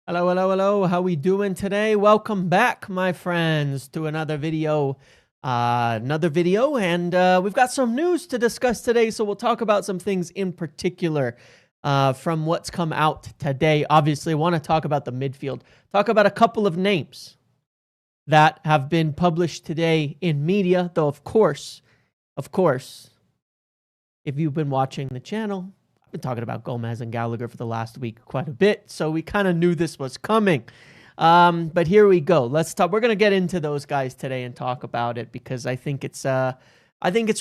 Hello, hello, hello. How we doing today? Welcome back, my friends, to another video. And we've got some news to discuss today, so we'll talk about some things in particular from what's come out today. Obviously, I want to talk about the midfield, talk about a couple of names that have been published today in media, though, of course, if you've been watching the channel, I've been talking about Gomes and Gallagher for the last week quite a bit, so we kind of knew this was coming. But here we go. Let's talk. We're gonna get into those guys today and talk about it because I think it's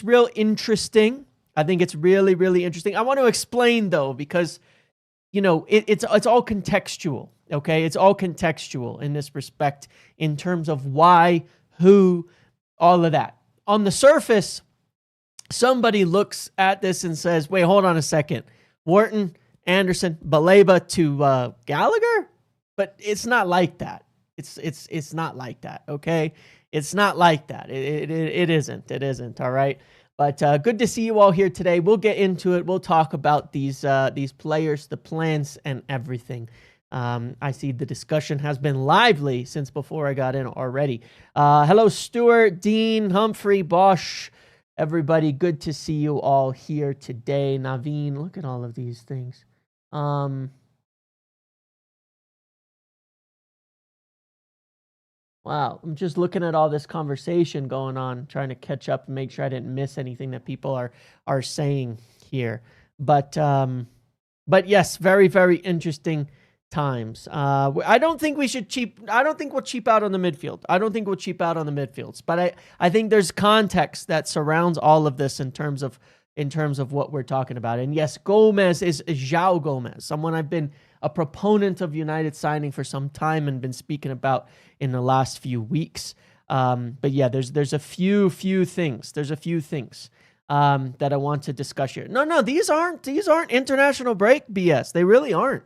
real interesting. I think it's really, really interesting. I want to explain though because it's all contextual. Okay, it's all contextual in this respect in terms of why, who, all of that. On the surface, somebody looks at this and says, "Wait, hold on a second. Wharton, Anderson, Baleba to Gallagher?" But it's not like that. It's not like that, okay? It's not like that. It isn't. It isn't, all right? But good to see you all here today. We'll get into it. We'll talk about these players, the plans, and everything. I see the discussion has been lively since before I got in already. Hello, Stuart, Dean, Humphrey, Bosch, everybody. Good to see you all here today. Naveen, look at all of these things. Wow, I'm just looking at all this conversation going on, trying to catch up and make sure I didn't miss anything that people are saying here. But yes, very, very interesting times. I don't think we'll cheap out on the midfield. I don't think we'll cheap out on the midfields. But I think there's context that surrounds all of this in terms of what we're talking about. And yes, Gomes is Joao Gomes, someone I've been a proponent of United signing for some time and been speaking about in the last few weeks. But yeah, there's a few things. There's a few things that I want to discuss here. No, these aren't international break BS. They really aren't.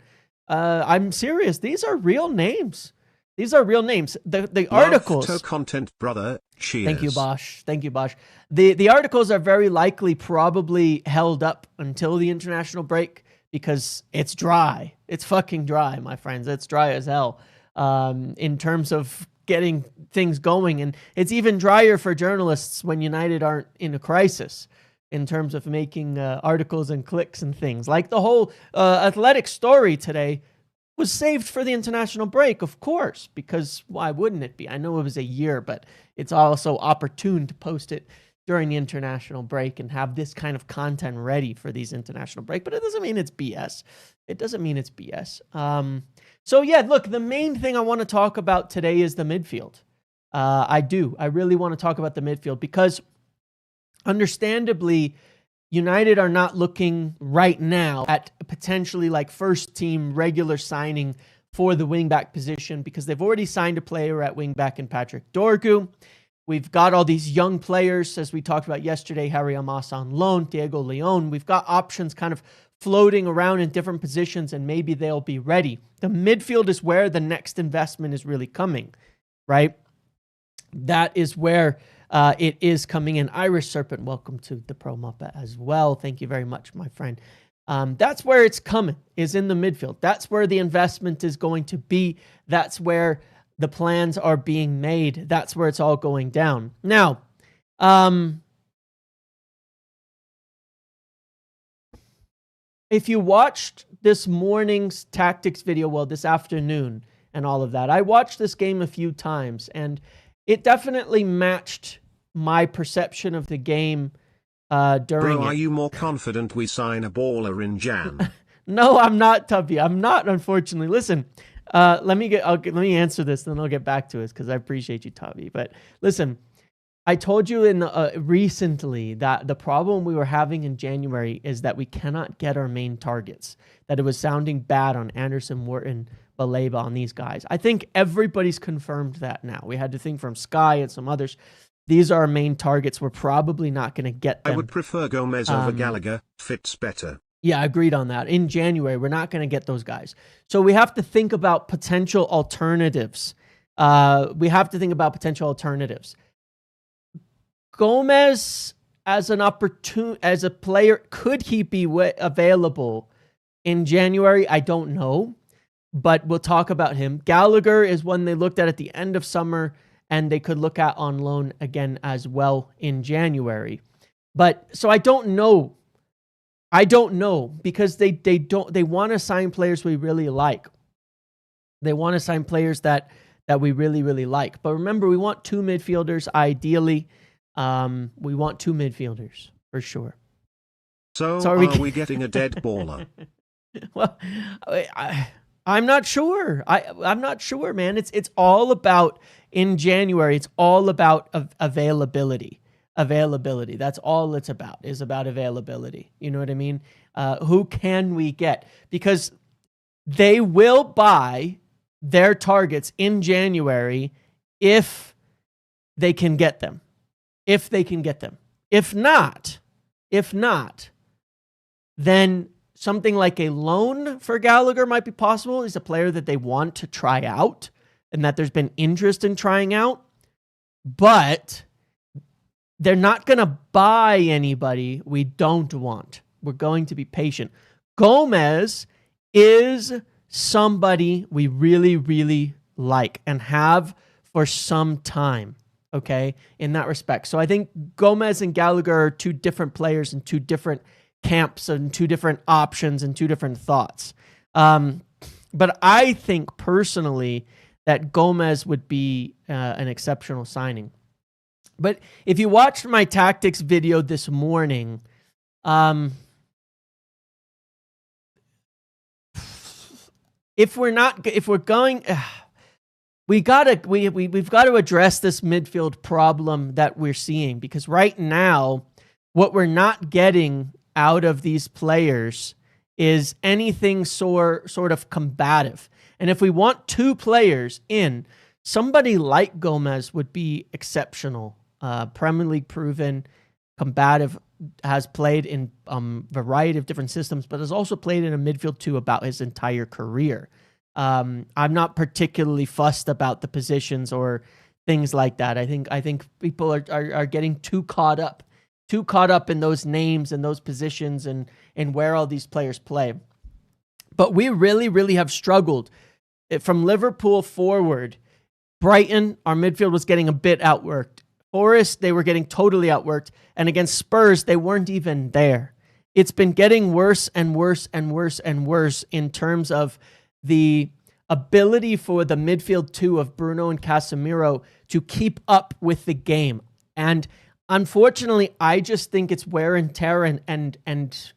I'm serious. These are real names. These are real names. The articles. Love content, brother. Cheers. Thank you, Bosch. Thank you, Bosch. The articles are very likely probably held up until the international break because it's dry. It's fucking dry, my friends. It's dry as hell in terms of getting things going. And it's even drier for journalists when United aren't in a crisis in terms of making articles and clicks and things. Like the whole athletic story today was saved for the international break, of course, because why wouldn't it be? I know it was a year, but it's also opportune to post it during the international break and have this kind of content ready for these international break. But it doesn't mean it's BS. It doesn't mean it's BS. So yeah, look, the main thing I want to talk about today is the midfield. I really want to talk about the midfield because understandably, United are not looking right now at potentially like first team regular signing for the wingback position because they've already signed a player at wingback in Patrick Dorgu. We've got all these young players, as we talked about yesterday, Harry Almas on loan, Diego Leon. We've got options kind of floating around in different positions and maybe they'll be ready. The midfield is where the next investment is really coming, right? That is where it is coming in. Irish Serpent, welcome to the Pro Muppet as well. Thank you very much, my friend. That's where it's coming, is in the midfield. That's where the investment is going to be. That's where the plans are being made. That's where it's all going down. Now, if you watched this morning's tactics video, well, this afternoon and all of that, I watched this game a few times and it definitely matched my perception of the game during Bro, are you more confident we sign a baller in Jan? No, I'm not, Tubby. I'm not, unfortunately. Listen, let me answer this, then I'll get back to it because I appreciate you, Tubby. But listen, I told you recently that the problem we were having in January is that we cannot get our main targets, that it was sounding bad on Anderson, Wharton, Baleba, on these guys. I think everybody's confirmed that now. We had to think from Sky and some others. These are our main targets. We're probably not going to get them. I would prefer Gomes over Gallagher. Fits better. Yeah, agreed on that. In January, we're not going to get those guys. So we have to think about potential alternatives. Gomes as a player, could he be available in January? I don't know. but we'll talk about him. Gallagher is one they looked at the end of summer, and they could look at on loan again as well in January. But so I don't know. Because they want to sign players we really like. They want to sign players that we really, really like. But remember, we want 2 midfielders ideally. We want 2 midfielders for sure. So are we getting a dead baller? Well, I'm not sure. I'm not sure, man. It's all about, in January, it's all about availability. Availability. That's all it's about, is about availability. You know what I mean? Who can we get? Because they will buy their targets in January if they can get them. If they can get them. If not, then something like a loan for Gallagher might be possible. He's a player that they want to try out and that there's been interest in trying out. But they're not going to buy anybody we don't want. We're going to be patient. Gomes is somebody we really, really like and have for some time, okay, in that respect. So I think Gomes and Gallagher are 2 different players and 2 different camps and 2 different options and 2 different thoughts. But I think personally that Gomes would be an exceptional signing. But if you watched my tactics video this morning, we've got to address this midfield problem that we're seeing, because right now what we're not getting out of these players is anything sort of combative. And if we want 2 players in, somebody like Gomes would be exceptional. Premier League proven, combative, has played in a variety of different systems, but has also played in a midfield 2 about his entire career. I'm not particularly fussed about the positions or things like that. I think people are getting too caught up in those names and those positions and where all these players play. But we really, really have struggled. From Liverpool forward, Brighton, our midfield was getting a bit outworked. Forest, they were getting totally outworked. And against Spurs, they weren't even there. It's been getting worse and worse and worse and worse in terms of the ability for the midfield 2 of Bruno and Casemiro to keep up with the game. And unfortunately, I just think it's wear and tear and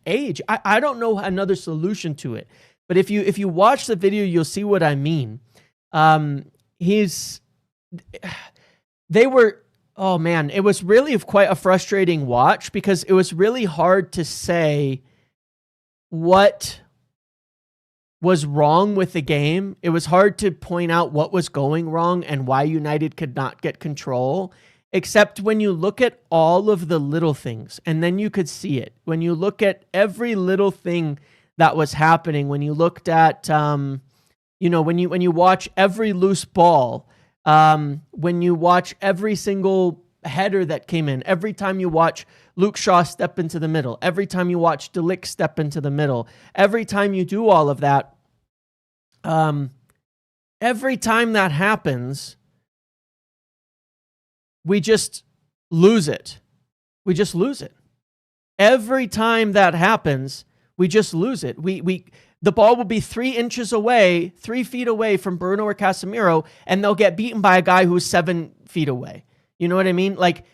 age. I don't know another solution to it. But if you watch the video, you'll see what I mean. Oh man, it was really quite a frustrating watch, because it was really hard to say what was wrong with the game. It was hard to point out what was going wrong and why United could not get control, except when you look at all of the little things, and then you could see it. When you look at every little thing that was happening, when you looked at, when you watch every loose ball, when you watch every single header that came in, every time you watch Luke Shaw step into the middle, every time you watch De Ligt step into the middle, every time you do all of that, every time that happens, we just lose it. We just lose it. Every time that happens, we just lose it. The ball will be 3 inches away, 3 feet away from Bruno or Casemiro, and they'll get beaten by a guy who's 7 feet away. You know what I mean? Like,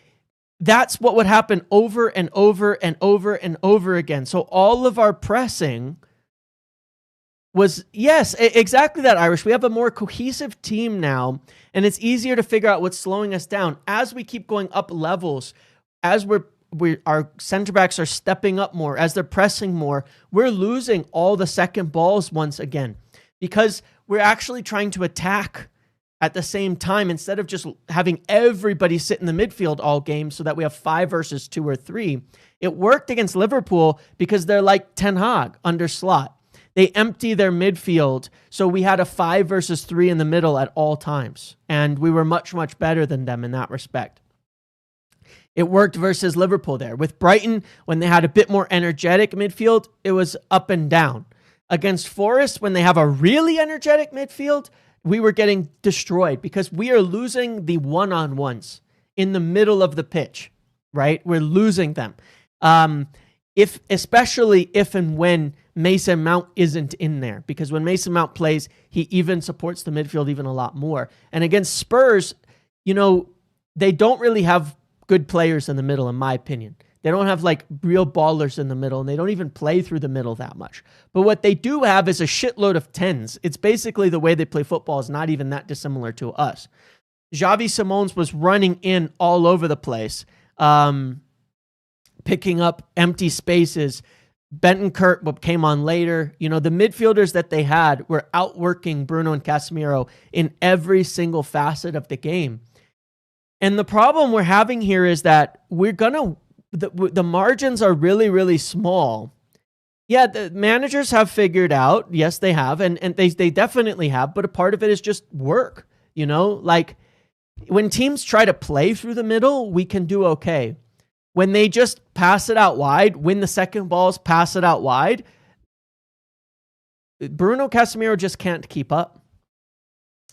that's what would happen over and over and over and over again. So all of our pressing was, yes, exactly that, Irish. We have a more cohesive team now, and it's easier to figure out what's slowing us down. As we keep going up levels, as our center backs are stepping up more, as they're pressing more, we're losing all the second balls once again, because we're actually trying to attack at the same time instead of just having everybody sit in the midfield all game so that we have 5 versus 2 or 3. It worked against Liverpool because they're like Ten Hag under Slot. They empty their midfield, so we had a 5 versus 3 in the middle at all times, and we were much, much better than them in that respect. It worked versus Liverpool there. With Brighton, when they had a bit more energetic midfield, it was up and down. Against Forest, when they have a really energetic midfield, we were getting destroyed because we are losing the one-on-ones in the middle of the pitch, right? We're losing them. Especially if and when Mason Mount isn't in there, because when Mason Mount plays, he even supports the midfield even a lot more. And against Spurs, they don't really have good players in the middle, in my opinion. They don't have like real ballers in the middle, and they don't even play through the middle that much. But what they do have is a shitload of 10s. It's basically the way they play football is not even that dissimilar to us. Xavi Simons was running in all over the place, picking up empty spaces. Bentancur, what came on later, the midfielders that they had were outworking Bruno and Casemiro in every single facet of the game. And the problem we're having here is that the margins are really, really small. Yeah, the managers have figured out, yes, they have, and they definitely have, but a part of it is just work, Like, when teams try to play through the middle, we can do okay. When they just pass it out wide, win the second balls, pass it out wide, Bruno Casemiro just can't keep up.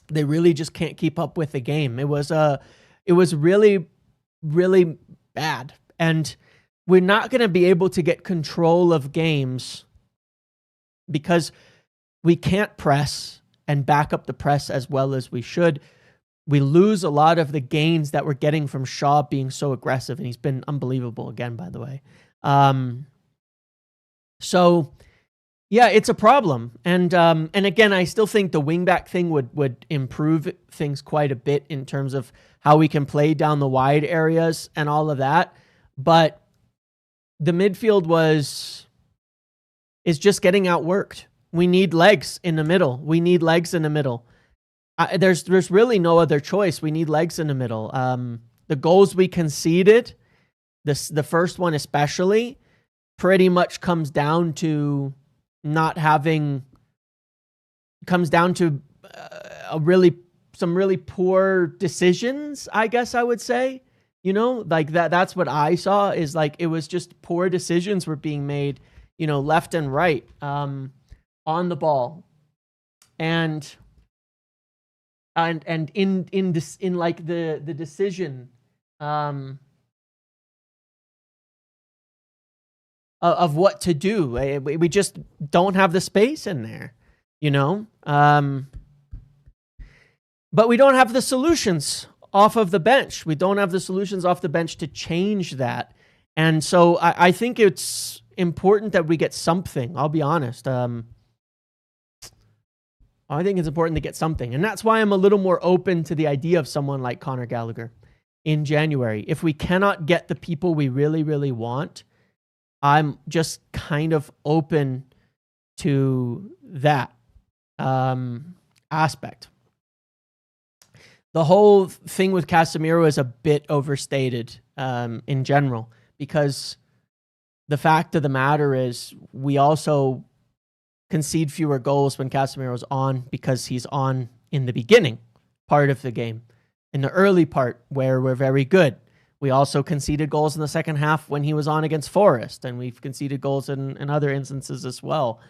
They really just can't keep up with the game. It was really, really bad. And we're not going to be able to get control of games because we can't press and back up the press as well as we should. We lose a lot of the gains that we're getting from Shaw being so aggressive, and he's been unbelievable again, by the way. So, yeah, it's a problem. And again, I still think the wingback thing would improve things quite a bit in terms of how we can play down the wide areas and all of that. But the midfield is just getting outworked. We need legs in the middle. There's really no other choice. We need legs in the middle. The goals we conceded, the first one especially, pretty much comes down to some really poor decisions, I guess I would say. Like that's what I saw, is like it was just poor decisions were being made, left and right on the ball. And in like the decision of what to do. We just don't have the space in there, but we don't have the solutions off of the bench. We don't have the solutions off the bench to change that. And so I think it's important that we get something. I'll be honest. I think it's important to get something. And that's why I'm a little more open to the idea of someone like Conor Gallagher in January. If we cannot get the people we really, really want, I'm just kind of open to that aspect. The whole thing with Casemiro is a bit overstated in general, because the fact of the matter is we also concede fewer goals when Casemiro's on because he's on in the beginning part of the game. In the early part where we're very good. We also conceded goals in the second half when he was on against Forest, and we've conceded goals in other instances as well.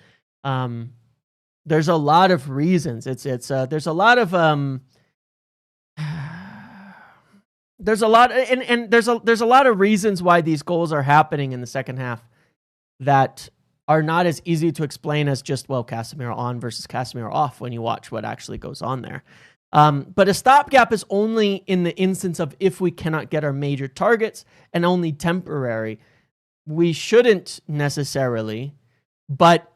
There's a lot of reasons. There's a lot of there's a lot of reasons why these goals are happening in the second half that are not as easy to explain as just, well, Casemiro on versus Casemiro off when you watch what actually goes on there. But a stopgap is only in the instance of if we cannot get our major targets, and only temporary. We shouldn't necessarily, but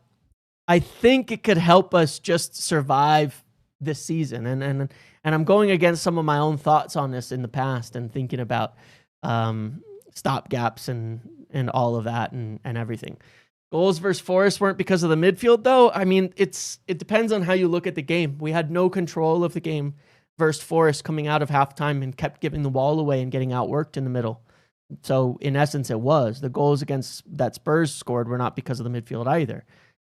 I think it could help us just survive this season. And I'm going against some of my own thoughts on this in the past and thinking about stopgaps and all of that and everything. Goals versus Forest weren't because of the midfield, though. I mean, it depends on how you look at the game. We had no control of the game versus Forest coming out of halftime and kept giving the ball away and getting outworked in the middle. So, in essence, it was. The goals against that Spurs scored were not because of the midfield either.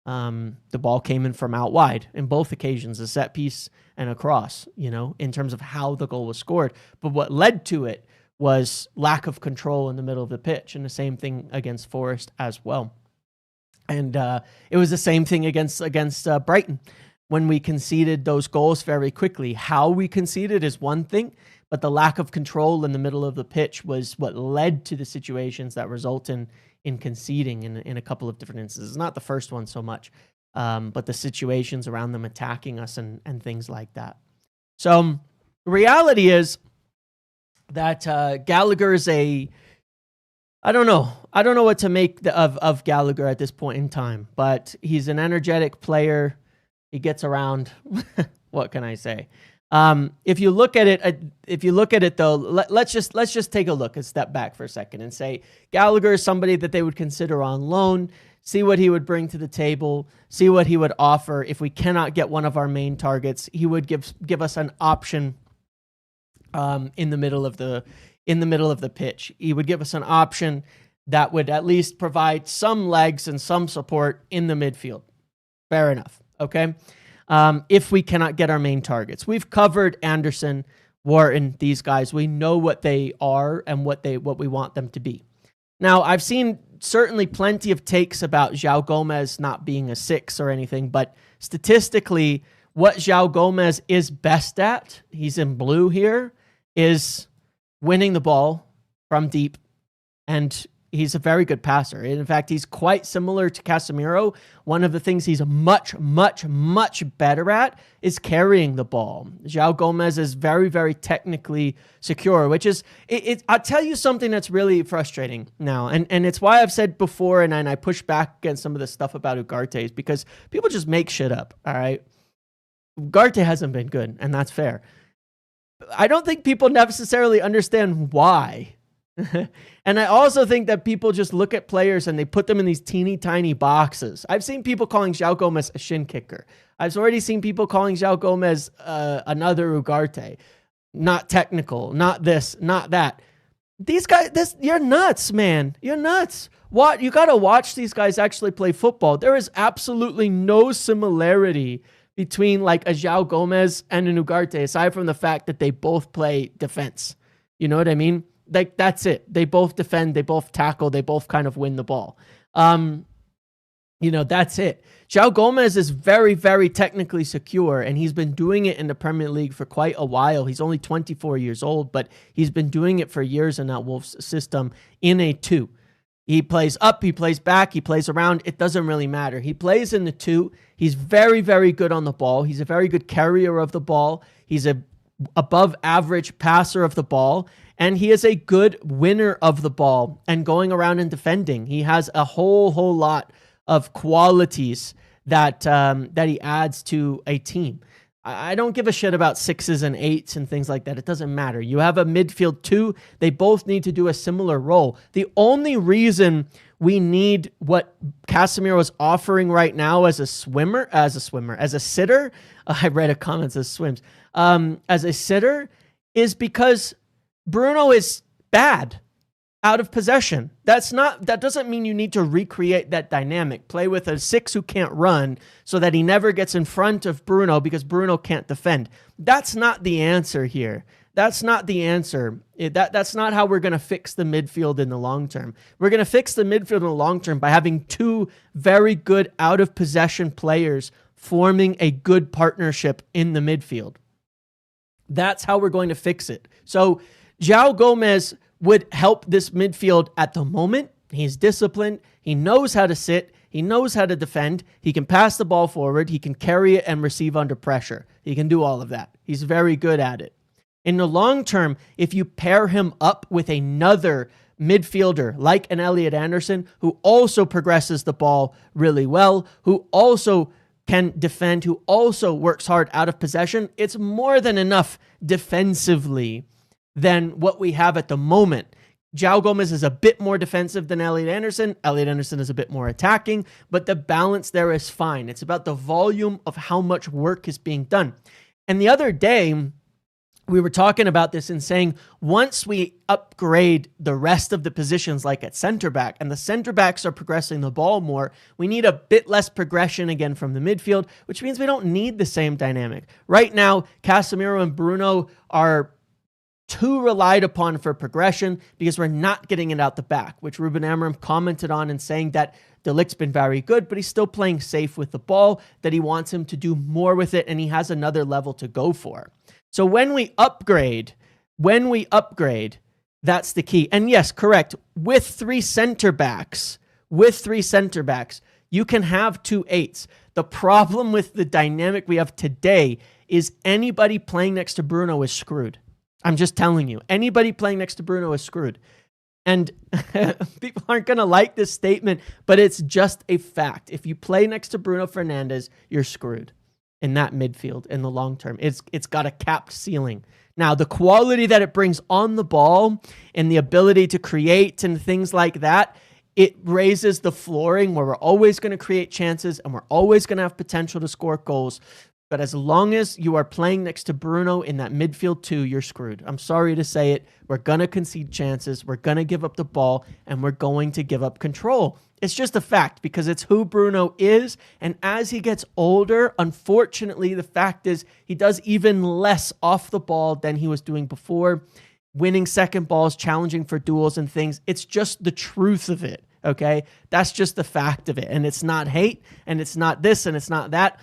The ball came in from out wide in both occasions, a set piece and a cross, in terms of how the goal was scored. But what led to it was lack of control in the middle of the pitch, and the same thing against Forest as well. And it was the same thing against Brighton when we conceded those goals very quickly. How we conceded is one thing, but the lack of control in the middle of the pitch was what led to the situations that result in conceding in a couple of different instances. Not the first one so much, but the situations around them attacking us and things like that. So the reality is that Gallagher is I don't know what to make of Gallagher at this point in time, but he's an energetic player. He gets around. What can I say? If you look at it though, let's just take a look and step back for a second and say Gallagher is somebody that they would consider on loan, see what he would bring to the table, see what he would offer. If we cannot get one of our main targets, he would give us an option in the middle of the pitch. He would give us an option that would at least provide some legs and some support in the midfield. Fair enough. Okay. If we cannot get our main targets, we've covered Anderson, Wharton, these guys. We know what they are and what we want them to be. Now, I've seen certainly plenty of takes about Joao Gomes not being a 6 or anything, but statistically, what Joao Gomes is best at, he's in blue here, is winning the ball from deep, and he's a very good passer. In fact, he's quite similar to Casemiro. One of the things he's much, much, much better at is carrying the ball. Joao Gomes is very, very technically secure, which is, I'll tell you something that's really frustrating now, and it's why I've said before, and I push back against some of the stuff about Ugarte, is because people just make shit up, all right? Ugarte hasn't been good, and that's fair. I don't think people necessarily understand why. And I also think that people just look at players and they put them in these teeny tiny boxes. I've seen people calling Joao Gomes a shin kicker. I've already seen people calling Joao Gomes another Ugarte. Not technical, not this, not that. These guys, you're nuts, man. You're nuts. What? You got to watch these guys actually play football. There is absolutely no similarity between like a Joao Gomes and an Ugarte, aside from the fact that they both play defense. You know what I mean? Like, that's it. They both defend, they both tackle, they both kind of win the ball. That's it. Joao Gomes is very, very technically secure, and he's been doing it in the Premier League for quite a while. He's only 24 years old, but he's been doing it for years in that Wolves system in a 2. He plays up, he plays back, he plays around. It doesn't really matter. He plays in the 2. He's very, very good on the ball. He's a very good carrier of the ball. He's a above average passer of the ball, and he is a good winner of the ball and going around and defending. He has a whole lot of qualities that he adds to a team. I don't give a shit about 6s and 8s and things like that. It doesn't matter. You have a midfield 2. They both need to do a similar role. The only reason we need what Casemiro is offering right now as a sitter, I read a comment that swims, as a sitter, is because Bruno is bad out of possession. That doesn't mean you need to recreate that dynamic. Play with a 6 who can't run so that he never gets in front of Bruno because Bruno can't defend. That's not the answer here. That's not the answer. That's not how we're going to fix the midfield in the long term. We're going to fix the midfield in the long term by having 2 very good out of possession players forming a good partnership in the midfield. That's how we're going to fix it. So Joao Gomes would help this midfield at the moment. He's disciplined. He knows how to sit. He knows how to defend. He can pass the ball forward. He can carry it and receive under pressure. He can do all of that. He's very good at it. In the long term, if you pair him up with another midfielder like an Elliot Anderson, who also progresses the ball really well, who also can defend, who also works hard out of possession, it's more than enough defensively than what we have at the moment. Joao Gomes is a bit more defensive than Elliot Anderson. Elliot Anderson is a bit more attacking, but the balance there is fine. It's about the volume of how much work is being done. And the other day, we were talking about this and saying, once we upgrade the rest of the positions, like at center back, and the center backs are progressing the ball more, we need a bit less progression again from the midfield, which means we don't need the same dynamic. Right now, Casemiro and Bruno are too relied upon for progression because we're not getting it out the back, which Ruben Amorim commented on and saying that De Ligt's been very good, but he's still playing safe with the ball, that he wants him to do more with it, and he has another level to go for. So when we upgrade, that's the key. And yes, correct. With three center backs, you can have 2 8s. The problem with the dynamic we have today is anybody playing next to Bruno is screwed. I'm just telling you, anybody playing next to Bruno is screwed. And people aren't going to like this statement, but it's just a fact. If you play next to Bruno Fernandes, you're screwed in that midfield in the long term. It's got a capped ceiling. Now, the quality that it brings on the ball and the ability to create and things like that, it raises the flooring where we're always going to create chances and we're always going to have potential to score goals. But as long as you are playing next to Bruno in that midfield 2, you're screwed. I'm sorry to say it. We're going to concede chances. We're going to give up the ball, and we're going to give up control. It's just a fact because it's who Bruno is. And as he gets older, unfortunately, the fact is he does even less off the ball than he was doing before, winning second balls, challenging for duels and things. It's just the truth of it. Okay. That's just the fact of it. And it's not hate, and it's not this, and it's not that.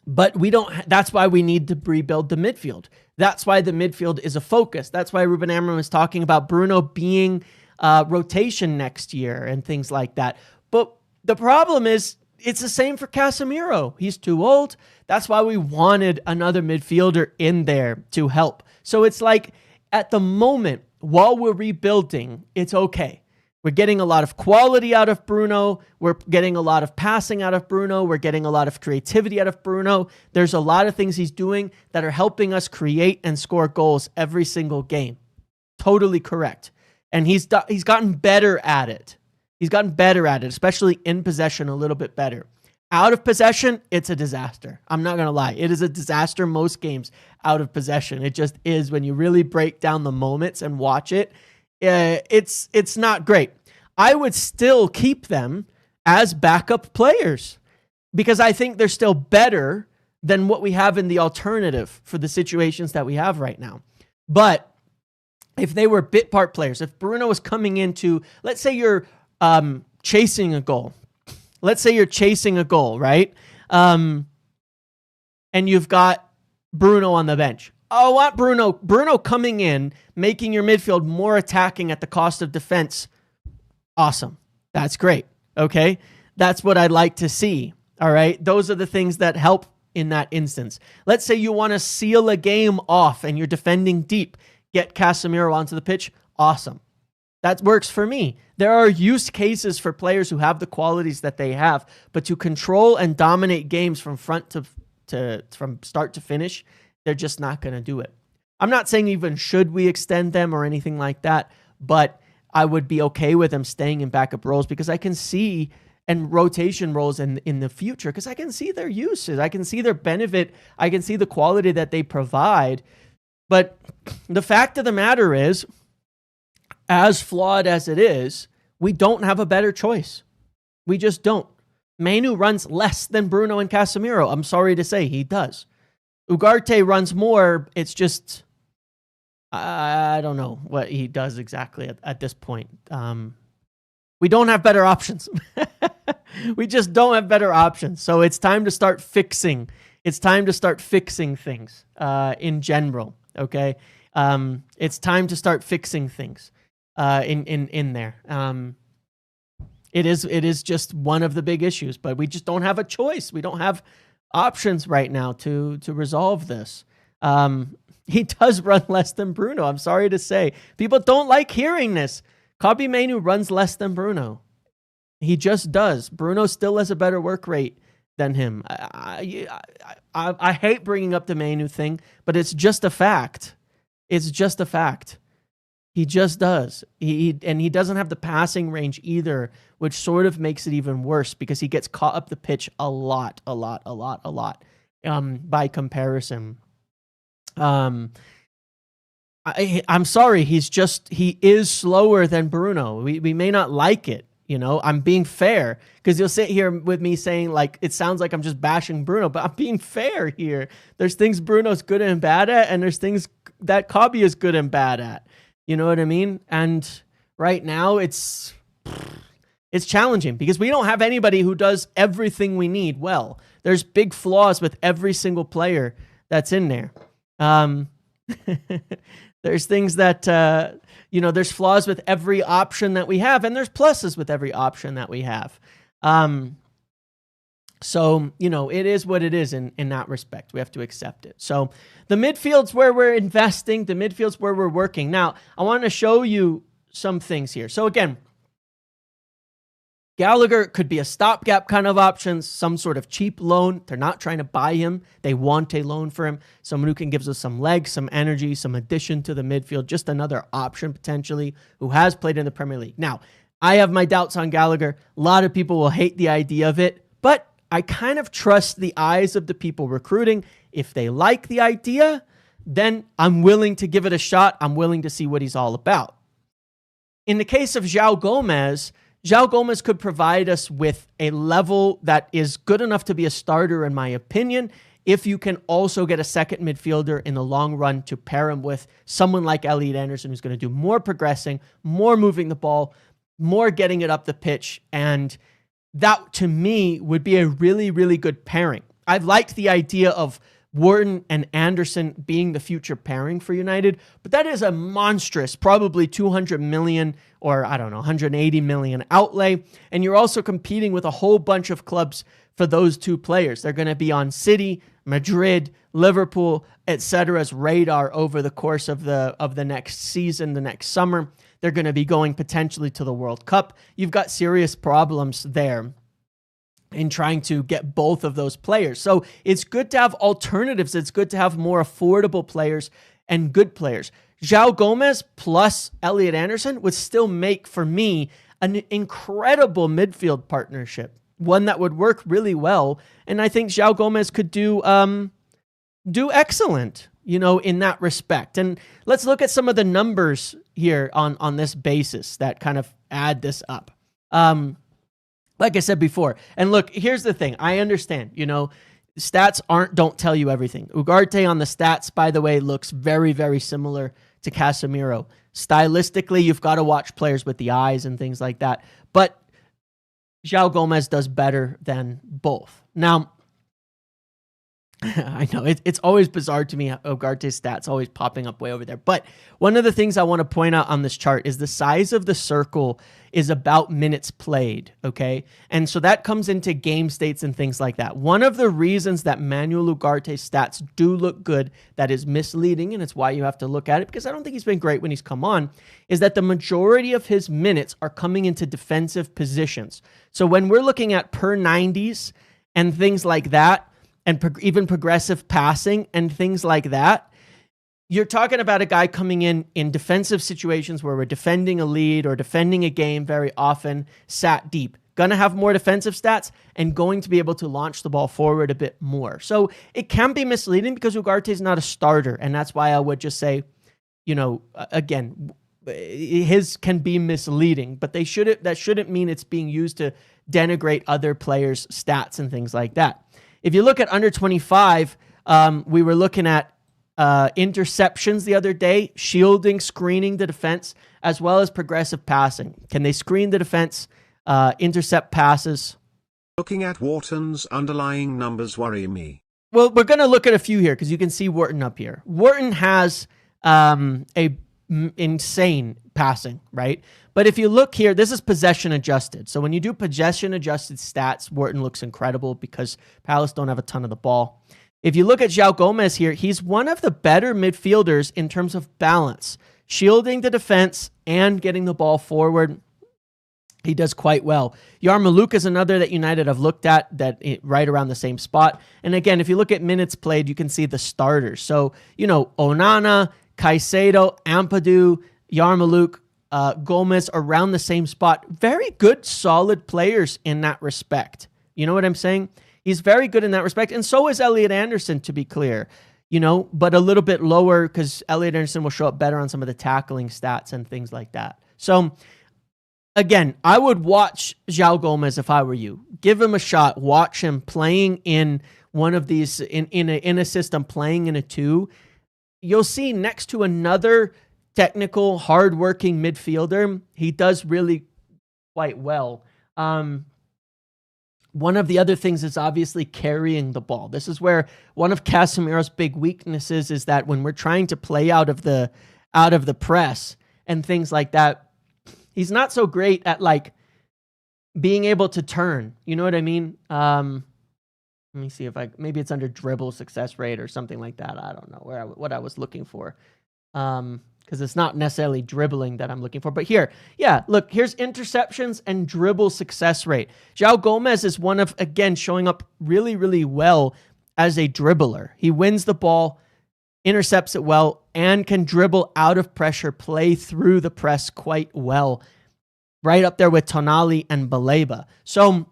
But that's why we need to rebuild the midfield. That's why the midfield is a focus. That's why Ruben Amorim was talking about Bruno being rotation next year and things like that. But the problem is it's the same for Casemiro. He's too old. That's why we wanted another midfielder in there to help. So it's like at the moment, while we're rebuilding, it's okay. We're getting a lot of quality out of Bruno. We're getting a lot of passing out of Bruno. We're getting a lot of creativity out of Bruno. There's a lot of things he's doing that are helping us create and score goals every single game. Totally correct. And he's gotten better at it. He's gotten better at it, especially in possession, a little bit better. Out of possession, it's a disaster. I'm not going to lie. It is a disaster most games out of possession. It just is when you really break down the moments and watch it. It's not great. I would still keep them as backup players because I think they're still better than what we have in the alternative for the situations that we have right now. But if they were bit part players, if Bruno was coming into, let's say you're chasing a goal. Let's say you're chasing a goal, right? And you've got Bruno on the bench. I want Bruno coming in, making your midfield more attacking at the cost of defense. Awesome. That's great. Okay. That's what I'd like to see. All right. Those are the things that help in that instance. Let's say you want to seal a game off and you're defending deep. Get Casemiro onto the pitch. Awesome. That works for me. There are use cases for players who have the qualities that they have, but to control and dominate games from from start to finish, they're just not going to do it. I'm not saying even should we extend them or anything like that, but I would be okay with them staying in backup roles because I can see and rotation roles in the future because I can see their uses. I can see their benefit. I can see the quality that they provide. But the fact of the matter is, as flawed as it is, we don't have a better choice. We just don't. Manu runs less than Bruno and Casemiro. I'm sorry to say he does. Ugarte runs more. It's just, I don't know what he does exactly at this point. We don't have better options. We just don't have better options. So it's time to start fixing. It's time to start fixing things in general. Okay. It's time to start fixing things in there. It is just one of the big issues, but we just don't have a choice. We don't have options right now to resolve this. He does run less than Bruno. I'm sorry to say. People don't like hearing this. Kobbie Mainoo runs less than Bruno. He just does. Bruno still has a better work rate than him. I hate bringing up the Mainoo thing, but it's just a fact. It's just a fact. He just does. He doesn't have the passing range either, which sort of makes it even worse because he gets caught up the pitch a lot by comparison. I'm sorry. He is slower than Bruno. We may not like it. You know, I'm being fair because you'll sit here with me saying like, it sounds like I'm just bashing Bruno, but I'm being fair here. There's things Bruno's good and bad at, and there's things that Kobbie is good and bad at. You know what I mean? And right now it's It's challenging because we don't have anybody who does everything we need well. There's big flaws with every single player that's in there. There's things that, there's flaws with every option that we have, and there's pluses with every option that we have. So, it is what it is in that respect. We have to accept it. So the midfield's where we're investing. The midfield's where we're working. Now, I want to show you some things here. So again, Gallagher could be a stopgap kind of option, some sort of cheap loan. They're not trying to buy him. They want a loan for him. Someone who can give us some legs, some energy, some addition to the midfield, just another option potentially who has played in the Premier League. Now, I have my doubts on Gallagher. A lot of people will hate the idea of it, but I kind of trust the eyes of the people recruiting. If they like the idea, then I'm willing to give it a shot. I'm willing to see what he's all about. In the case of Joao Gomes could provide us with a level that is good enough to be a starter, in my opinion, if you can also get a second midfielder in the long run to pair him with someone like Elliot Anderson, who's going to do more progressing, more moving the ball, more getting it up the pitch. And that, to me, would be a really, really good pairing. I've liked the idea of Wharton and Anderson being the future pairing for United, but that is a monstrous, probably 200 million or 180 million outlay. And you're also competing with a whole bunch of clubs for those two players. They're going to be on City, Madrid, Liverpool, etc's radar over the course of the next season, the next summer. They're going to be going potentially to the World Cup. You've got serious problems there in trying to get both of those players. So it's good to have alternatives. It's good to have more affordable players and good players. Joao Gomes plus Elliot Anderson would still make, for me, an incredible midfield partnership, one that would work really well. And I think Joao Gomes could do excellent, in that respect. And let's look at some of the numbers here on this basis that kind of add this up. Like I said before, and look, here's the thing. I understand, stats don't tell you everything. Ugarte on the stats, by the way, looks very, very similar to Casemiro. Stylistically, you've got to watch players with the eyes and things like that. But Joao Gomes does better than both. Now, I know it's always bizarre to me, Ugarte's stats always popping up way over there. But one of the things I want to point out on this chart is the size of the circle is about minutes played, okay? And so that comes into game states and things like that. One of the reasons that Manuel Ugarte's stats do look good, that is misleading, and it's why you have to look at it, because I don't think he's been great when he's come on, is that the majority of his minutes are coming into defensive positions. So when we're looking at per 90s and things like that, and even progressive passing and things like that, you're talking about a guy coming in defensive situations where we're defending a lead or defending a game very often, sat deep. Going to have more defensive stats and going to be able to launch the ball forward a bit more. So it can be misleading because Ugarte is not a starter. And that's why I would just say, again, his can be misleading, but that shouldn't mean it's being used to denigrate other players' stats and things like that. If you look at under 25, we were looking at interceptions the other day, shielding, screening the defense, as well as progressive passing. Can they screen the defense, intercept passes? Looking at Wharton's underlying numbers worry me. Well, we're going to look at a few here because you can see Wharton up here. Wharton has a insane passing, right? But if you look here, this is possession adjusted. So when you do possession adjusted stats, Wharton looks incredible because Palace don't have a ton of the ball. If you look at Joao Gomes here, he's one of the better midfielders in terms of balance, shielding the defense and getting the ball forward. He does quite well. Yarmouk is another that United have looked at right around the same spot. And again, if you look at minutes played, you can see the starters. So, Onana, Caicedo, Ampadu, Yarmouk, Gomez around the same spot. Very good, solid players in that respect. You know what I'm saying? He's very good in that respect. And so is Elliot Anderson, to be clear, but a little bit lower because Elliot Anderson will show up better on some of the tackling stats and things like that. So again, I would watch Joao Gomes if I were you. Give him a shot. Watch him playing in one of these, in a system, playing in a 2. You'll see next to another technical, hardworking midfielder, he does really quite well One of the other things is obviously carrying the ball. This is where one of Casemiro's big weaknesses is that when we're trying to play out of the press and things like that, he's not so great at like being able to turn. You know what I mean? Let me see if maybe it's under dribble success rate or something like that. I don't know what I was looking for. Because it's not necessarily dribbling that I'm looking for. But here, yeah, look, here's interceptions and dribble success rate. Joao Gomes is one of, again, showing up really, really well as a dribbler. He wins the ball, intercepts it well, and can dribble out of pressure, play through the press quite well. Right up there with Tonali and Baleba. So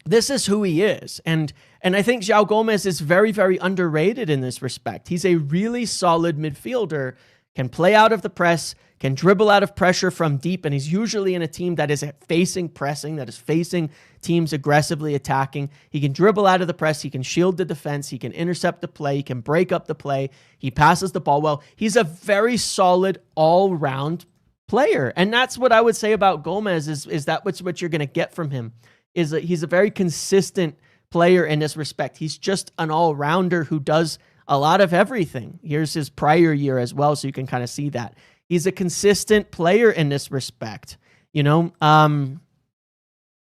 this is who he is. And I think Joao Gomes is very, very underrated in this respect. He's a really solid midfielder, can play out of the press, can dribble out of pressure from deep, and he's usually in a team that is facing pressing, that is facing teams aggressively attacking. He can dribble out of the press, he can shield the defense, he can intercept the play, he can break up the play, he passes the ball well. He's a very solid all-round player. And that's what I would say about Gomes is that what you're going to get from him is that he's a very consistent player in this respect. He's just an all-rounder who does a lot of everything. Here's his prior year as well, so you can kind of see that. He's a consistent player in this respect. You know,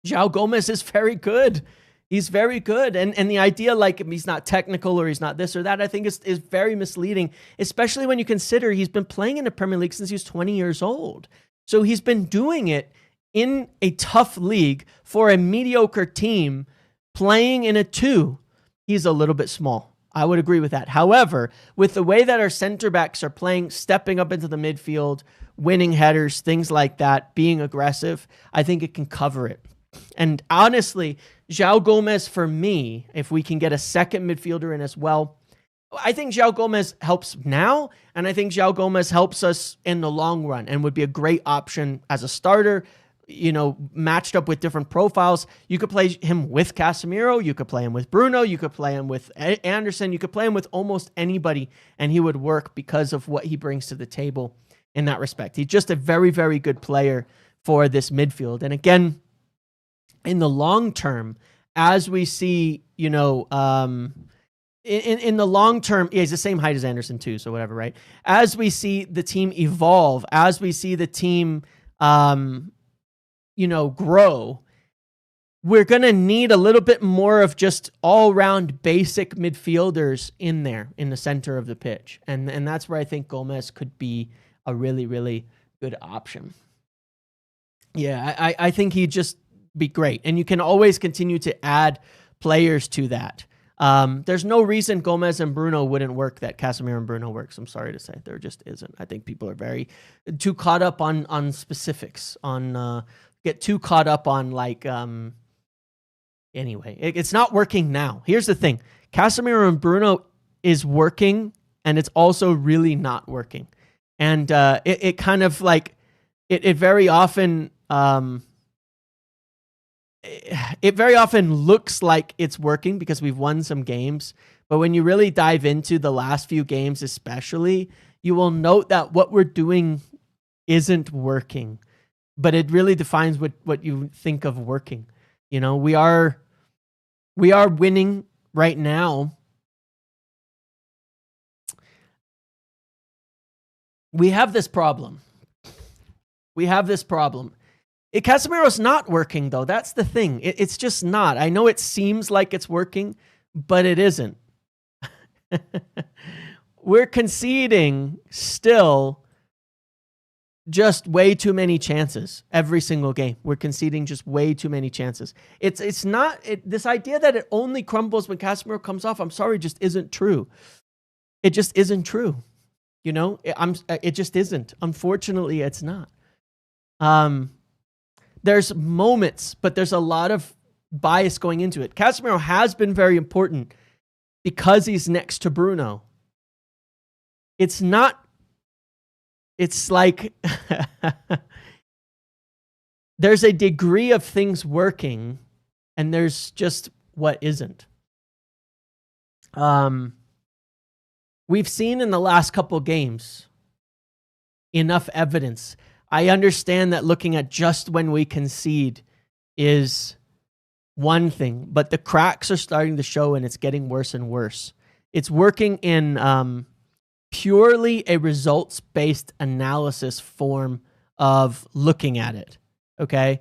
Joao Gomes is very good. He's very good. And the idea like he's not technical or he's not this or that, I think is very misleading, especially when you consider he's been playing in the Premier League since he was 20 years old. So he's been doing it in a tough league for a mediocre team playing in a 2. He's a little bit small. I would agree with that. However, with the way that our center backs are playing, stepping up into the midfield, winning headers, things like that, being aggressive, I think it can cover it. And honestly, Joao Gomes, for me, if we can get a second midfielder in as well, I think Joao Gomes helps now, and I think Joao Gomes helps us in the long run and would be a great option as a starter, you know, matched up with different profiles. You could play him with Casemiro, you could play him with Bruno, you could play him with Anderson, you could play him with almost anybody, and he would work because of what he brings to the table in that respect. He's just a very, very good player for this midfield. And again, in the long term, as we see, you know, in the long term, yeah, he's the same height as Anderson too, so whatever, right? As we see the team evolve, as we see the team, you know, grow, we're going to need a little bit more of just all-round basic midfielders in there in the center of the pitch. And that's where I think Gomes could be a really, really good option. Yeah, I think he'd just be great. And you can always continue to add players to that. There's no reason Gomes and Bruno wouldn't work that Casemiro and Bruno works. I'm sorry to say. There just isn't. I think people are very too caught up on specifics, get too caught up on like, anyway, it's not working now. Here's the thing. Casemiro and Bruno is working, and it's also really not working. And it kind of like, it very often, it very often looks like it's working because we've won some games. But when you really dive into the last few games especially, you will note that what we're doing isn't working. But it really defines what you think of working. You know, we are winning right now. We have this problem. Casemiro's not working, though. That's the thing. It's just not. I know it seems like it's working, but it isn't. We're conceding still just way too many chances every single game. We're conceding just way too many chances. It's not this idea that it only crumbles when Casemiro comes off. I'm sorry, just isn't true. It just isn't true. You know, it just isn't. Unfortunately, it's not. There's moments, but there's a lot of bias going into it. Casemiro has been very important because he's next to Bruno. It's like there's a degree of things working and there's just what isn't. We've seen in the last couple games enough evidence. I understand that looking at just when we concede is one thing, but the cracks are starting to show and it's getting worse and worse. It's working in purely a results-based analysis form of looking at it, okay?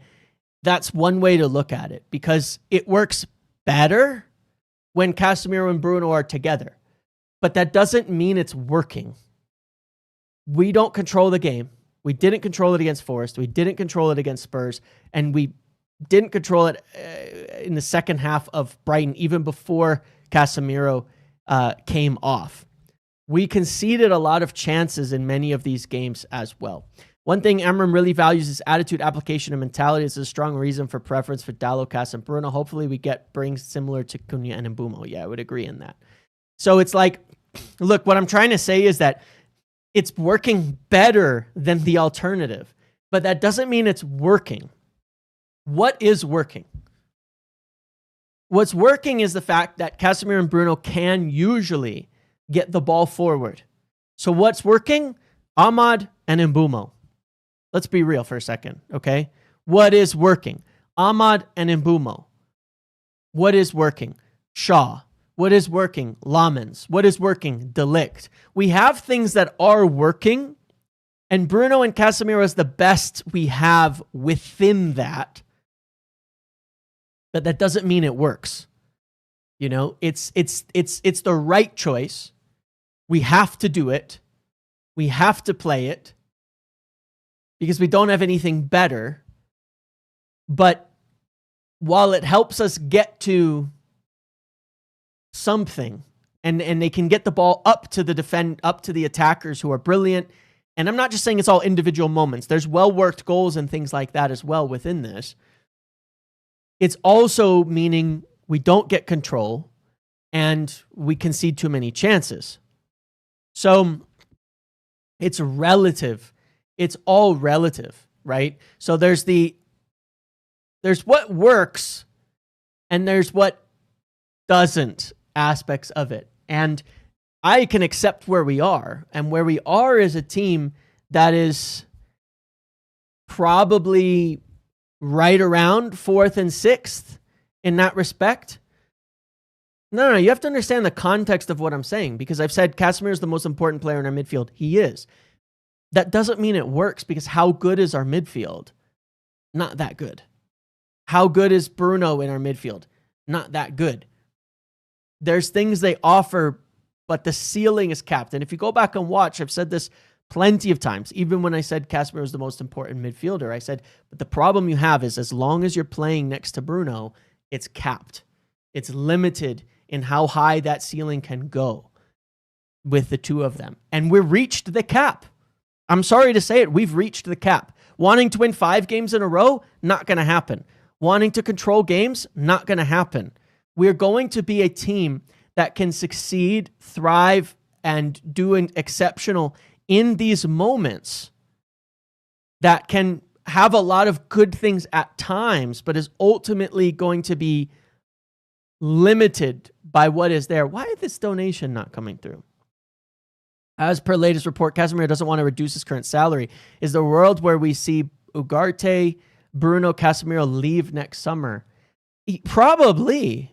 That's one way to look at it because it works better when Casemiro and Bruno are together, but that doesn't mean it's working. We don't control the game. We didn't control it against Forest. We didn't control it against Spurs, and we didn't control it in the second half of Brighton, even before Casemiro came off. We conceded a lot of chances in many of these games as well. One thing Amram really values is attitude, application, and mentality. It's a strong reason for preference for Dalot, Cass, and Bruno. Hopefully we get brings similar to Cunha and Mbumo. Yeah, I would agree in that. So it's like, look, what I'm trying to say is that it's working better than the alternative, but that doesn't mean it's working. What is working? What's working is the fact that Casemiro and Bruno can usually get the ball forward. So what's working? Ahmad and Mbumo. Let's be real for a second, okay? What is working? Ahmad and Mbumo. What is working? Shaw. What is working? Lamens. What is working? De Ligt. We have things that are working, and Bruno and Casemiro is the best we have within that. But that doesn't mean it works. You know, it's the right choice. We have to do it. We have to play it because we don't have anything better. But while it helps us get to something, and they can get the ball up to the attackers who are brilliant. And I'm not just saying it's all individual moments. There's well-worked goals and things like that as well within this. It's also meaning we don't get control and we concede too many chances. So it's relative. It's all relative, right? So there's what works and there's what doesn't aspects of it. And I can accept where we are. And where we are is a team that is probably right around 4th and 6th in that respect. No, you have to understand the context of what I'm saying, because I've said Casemiro is the most important player in our midfield. He is. That doesn't mean it works, because how good is our midfield? Not that good. How good is Bruno in our midfield? Not that good. There's things they offer, but the ceiling is capped. And if you go back and watch, I've said this plenty of times, even when I said Casemiro is the most important midfielder, I said, but the problem you have is as long as you're playing next to Bruno, it's capped. It's limited in how high that ceiling can go with the two of them. And we've reached the cap. I'm sorry to say it. We've reached the cap. Wanting to win 5 games in a row, not going to happen. Wanting to control games, not going to happen. We're going to be a team that can succeed, thrive, and do an exceptional in these moments that can have a lot of good things at times, but is ultimately going to be limited by what is there. Why is this donation not coming through? As per latest report, Casemiro doesn't want to reduce his current salary. Is the world where we see Ugarte, Bruno, Casemiro leave next summer? Probably.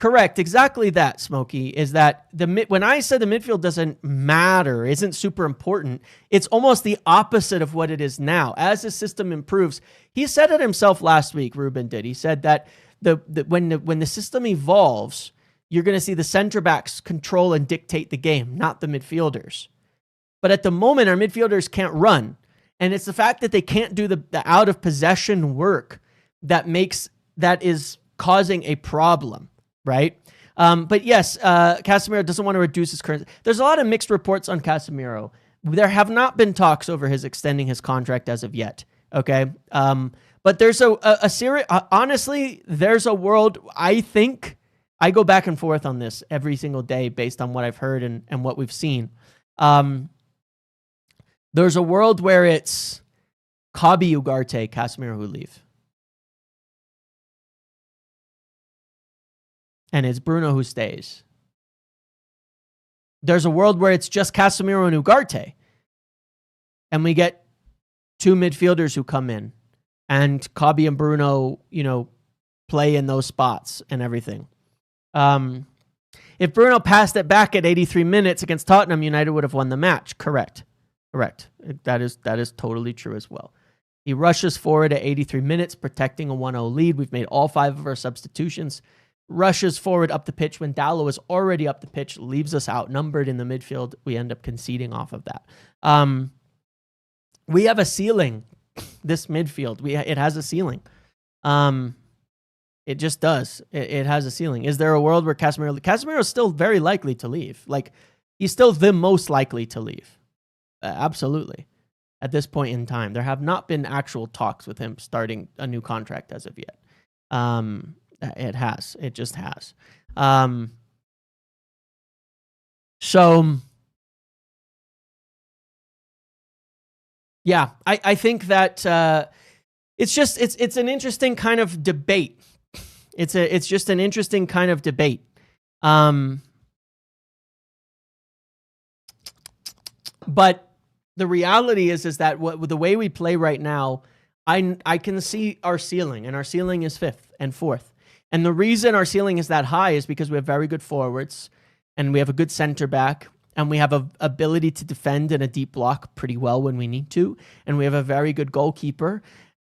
Correct. Exactly that, Smokey, is that when I said the midfield doesn't matter, isn't super important, it's almost the opposite of what it is now. As the system improves, he said it himself last week, Ruben did. He said that when the system evolves, you're going to see the center backs control and dictate the game, not the midfielders. But at the moment, our midfielders can't run. And it's the fact that they can't do the out of possession work that is causing a problem, right? But yes, Casemiro doesn't want to reduce his current. There's a lot of mixed reports on Casemiro. There have not been talks over his extending his contract as of yet. Okay. But there's a serious, honestly, there's a world, I think, I go back and forth on this every single day based on what I've heard and what we've seen. There's a world where it's Kabi, Ugarte, Casemiro who leave. And it's Bruno who stays. There's a world where it's just Casemiro and Ugarte. And we get 2 midfielders who come in. and Kobe and Bruno, play in those spots and everything. If Bruno passed it back at 83 minutes against Tottenham, United would have won the match. Correct. That is totally true as well. He rushes forward at 83 minutes, protecting a 1-0 lead. We've made all 5 of our substitutions. Rushes forward up the pitch when Dallo is already up the pitch, leaves us outnumbered in the midfield. We end up conceding off of that. We have a ceiling, this midfield. It has a ceiling. It just does. It has a ceiling. Is there a world where Casemiro is still very likely to leave? Like, he's still the most likely to leave. Absolutely. At this point in time, there have not been actual talks with him starting a new contract as of yet. It has. It just has. So, yeah, I think that it's an interesting kind of debate. It's just an interesting kind of debate. But the reality is that the way we play right now, I can see our ceiling, and our ceiling is 5th and 4th. And the reason our ceiling is that high is because we have very good forwards, and we have a good center back, and we have a ability to defend in a deep block pretty well when we need to, and we have a very good goalkeeper.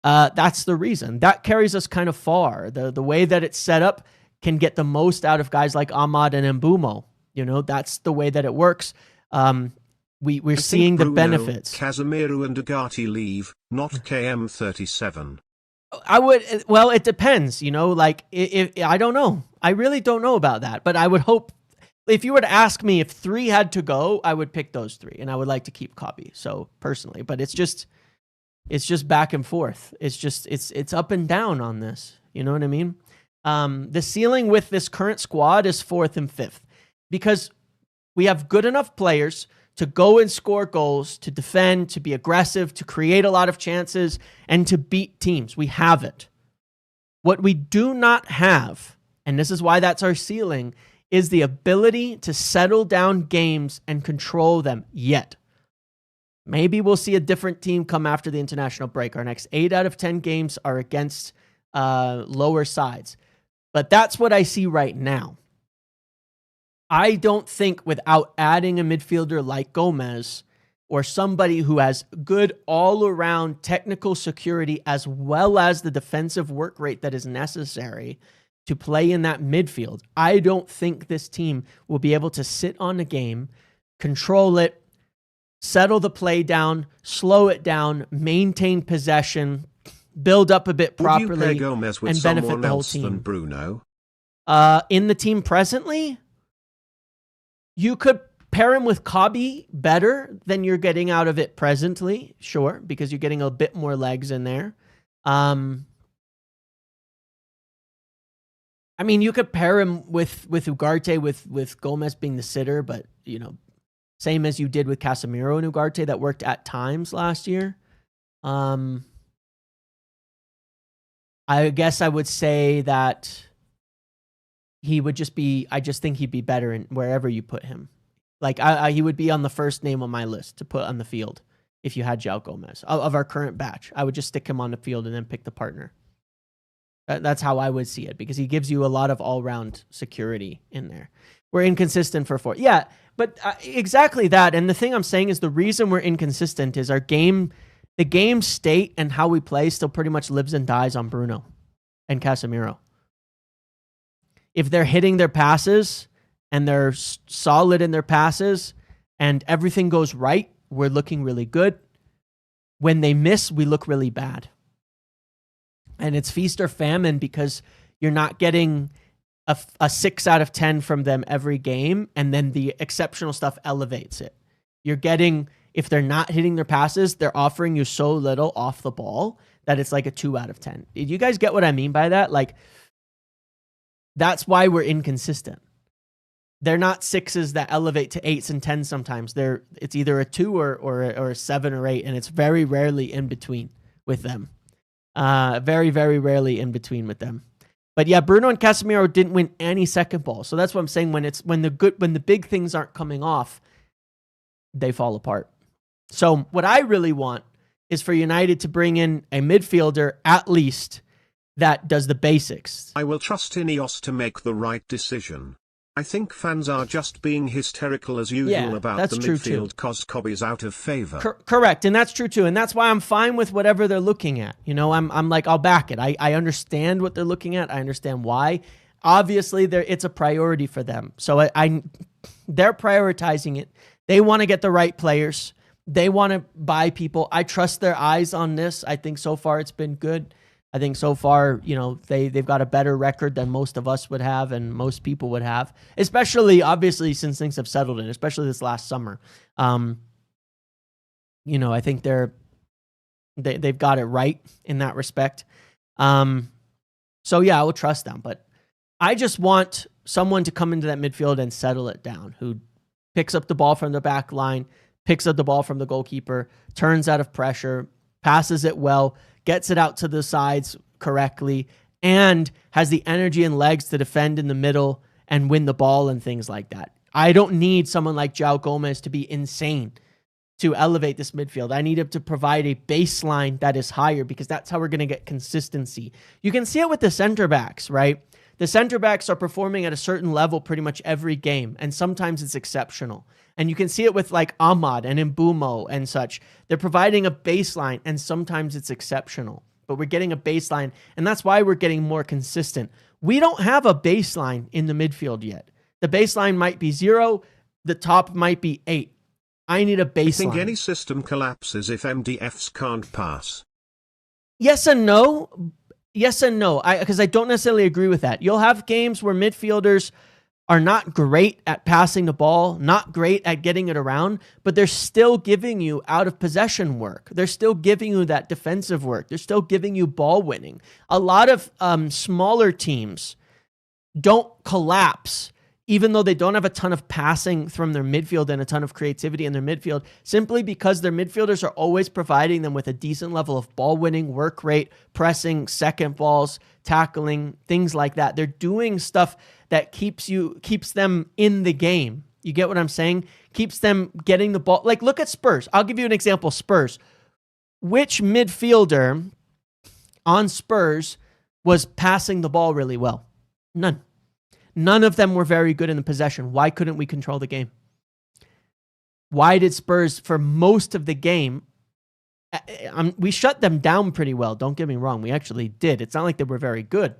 That's the reason. That carries us kind of far. The way that it's set up can get the most out of guys like Ahmad and Mbumo. That's the way that it works. We're seeing the benefits. Casemiro and Ugarte leave, not KM37. Well, it depends, I don't know. I really don't know about that, but I would hope, if you were to ask me if 3 had to go, I would pick those 3, and I would like to keep Kobe, so personally, but it's just back and forth. It's up and down on this. You know what I mean? The ceiling with this current squad is 4th and 5th, because we have good enough players to go and score goals, to defend, to be aggressive, to create a lot of chances, and to beat teams. We have it. What we do not have, and this is why that's our ceiling, is the ability to settle down games and control them yet. Maybe we'll see a different team come after the international break. Our next 8 out of 10 games are against lower sides. But that's what I see right now. I don't think without adding a midfielder like Gomes, or somebody who has good all-around technical security as well as the defensive work rate that is necessary to play in that midfield, I don't think this team will be able to sit on the game, control it, settle the play down, slow it down, maintain possession, build up a bit properly, Would you pair Gomes with and benefit someone the whole else team. than Bruno? In the team presently, you could pair him with Kobe better than you're getting out of it presently, sure, because you're getting a bit more legs in there. I mean, you could pair him with Ugarte, with Gomes being the sitter, but, same as you did with Casemiro and Ugarte, that worked at times last year. I guess I would say that he would I just think he'd be better in wherever you put him. Like, he would be on the first name on my list to put on the field if you had Joao Gomes. Of our current batch, I would just stick him on the field and then pick the partner. That's how I would see it, because he gives you a lot of all-round security in there. We're inconsistent for 4. Yeah, but exactly that. And the thing I'm saying is the reason we're inconsistent is the game state and how we play still pretty much lives and dies on Bruno and Casemiro. If they're hitting their passes and they're solid in their passes and everything goes right, we're looking really good. When they miss, we look really bad. And it's feast or famine, because you're not getting a 6 out of 10 from them every game, and then the exceptional stuff elevates it. You're getting, if they're not hitting their passes, they're offering you so little off the ball that it's like a 2 out of 10. Did you guys get what I mean by that? Like, that's why we're inconsistent. They're not 6s that elevate to 8s and 10s sometimes. It's either a 2 or a 7 or 8, and it's very rarely in between with them. Very, very rarely in between with them. But yeah, Bruno and Casemiro didn't win any second ball. So that's what I'm saying. When the big things aren't coming off, they fall apart. So what I really want is for United to bring in a midfielder at least that does the basics. I will trust Ineos to make the right decision. I think fans are just being hysterical as usual about the midfield because Kobe's out of favor. Correct, and that's true too, and that's why I'm fine with whatever they're looking at. You know, I'm like, I'll back it. I understand what they're looking at. I understand why. Obviously, it's a priority for them. So they're prioritizing it. They want to get the right players. They want to buy people. I trust their eyes on this. I think so far it's been good. I think so far, you know, they've got a better record than most of us would have and most people would have, especially, obviously, since things have settled in, especially this last summer. You know, I think they've got it right in that respect. So, yeah, I will trust them. But I just want someone to come into that midfield and settle it down, who picks up the ball from the back line, picks up the ball from the goalkeeper, turns out of pressure, passes it well, gets it out to the sides correctly, and has the energy and legs to defend in the middle and win the ball and things like that. I don't need someone like Joao Gomes to be insane to elevate this midfield. I need him to provide a baseline that is higher because that's how we're going to get consistency. You can see it with the center backs, right? The center backs are performing at a certain level pretty much every game, and sometimes it's exceptional. And you can see it with like Ahmad and Mbumo and such. They're providing a baseline, and sometimes it's exceptional. But we're getting a baseline, and that's why we're getting more consistent. We don't have a baseline in the midfield yet. The baseline might be 0. The top might be 8. I need a baseline. I think any system collapses if MDFs can't pass. Yes and no. Yes and no, because I don't necessarily agree with that. You'll have games where midfielders are not great at passing the ball, not great at getting it around, but they're still giving you out of possession work. They're still giving you that defensive work. They're still giving you ball winning. A lot of smaller teams don't collapse, even though they don't have a ton of passing from their midfield and a ton of creativity in their midfield, simply because their midfielders are always providing them with a decent level of ball winning, work rate, pressing, second balls, tackling, things like that. They're doing stuff that keeps them in the game. You get what I'm saying? Keeps them getting the ball. Like, look at Spurs. I'll give you an example. Spurs. Which midfielder on Spurs was passing the ball really well? None. None of them were very good in the possession. Why couldn't we control the game? Why did Spurs, for most of the game, we shut them down pretty well. Don't get me wrong. We actually did. It's not like they were very good.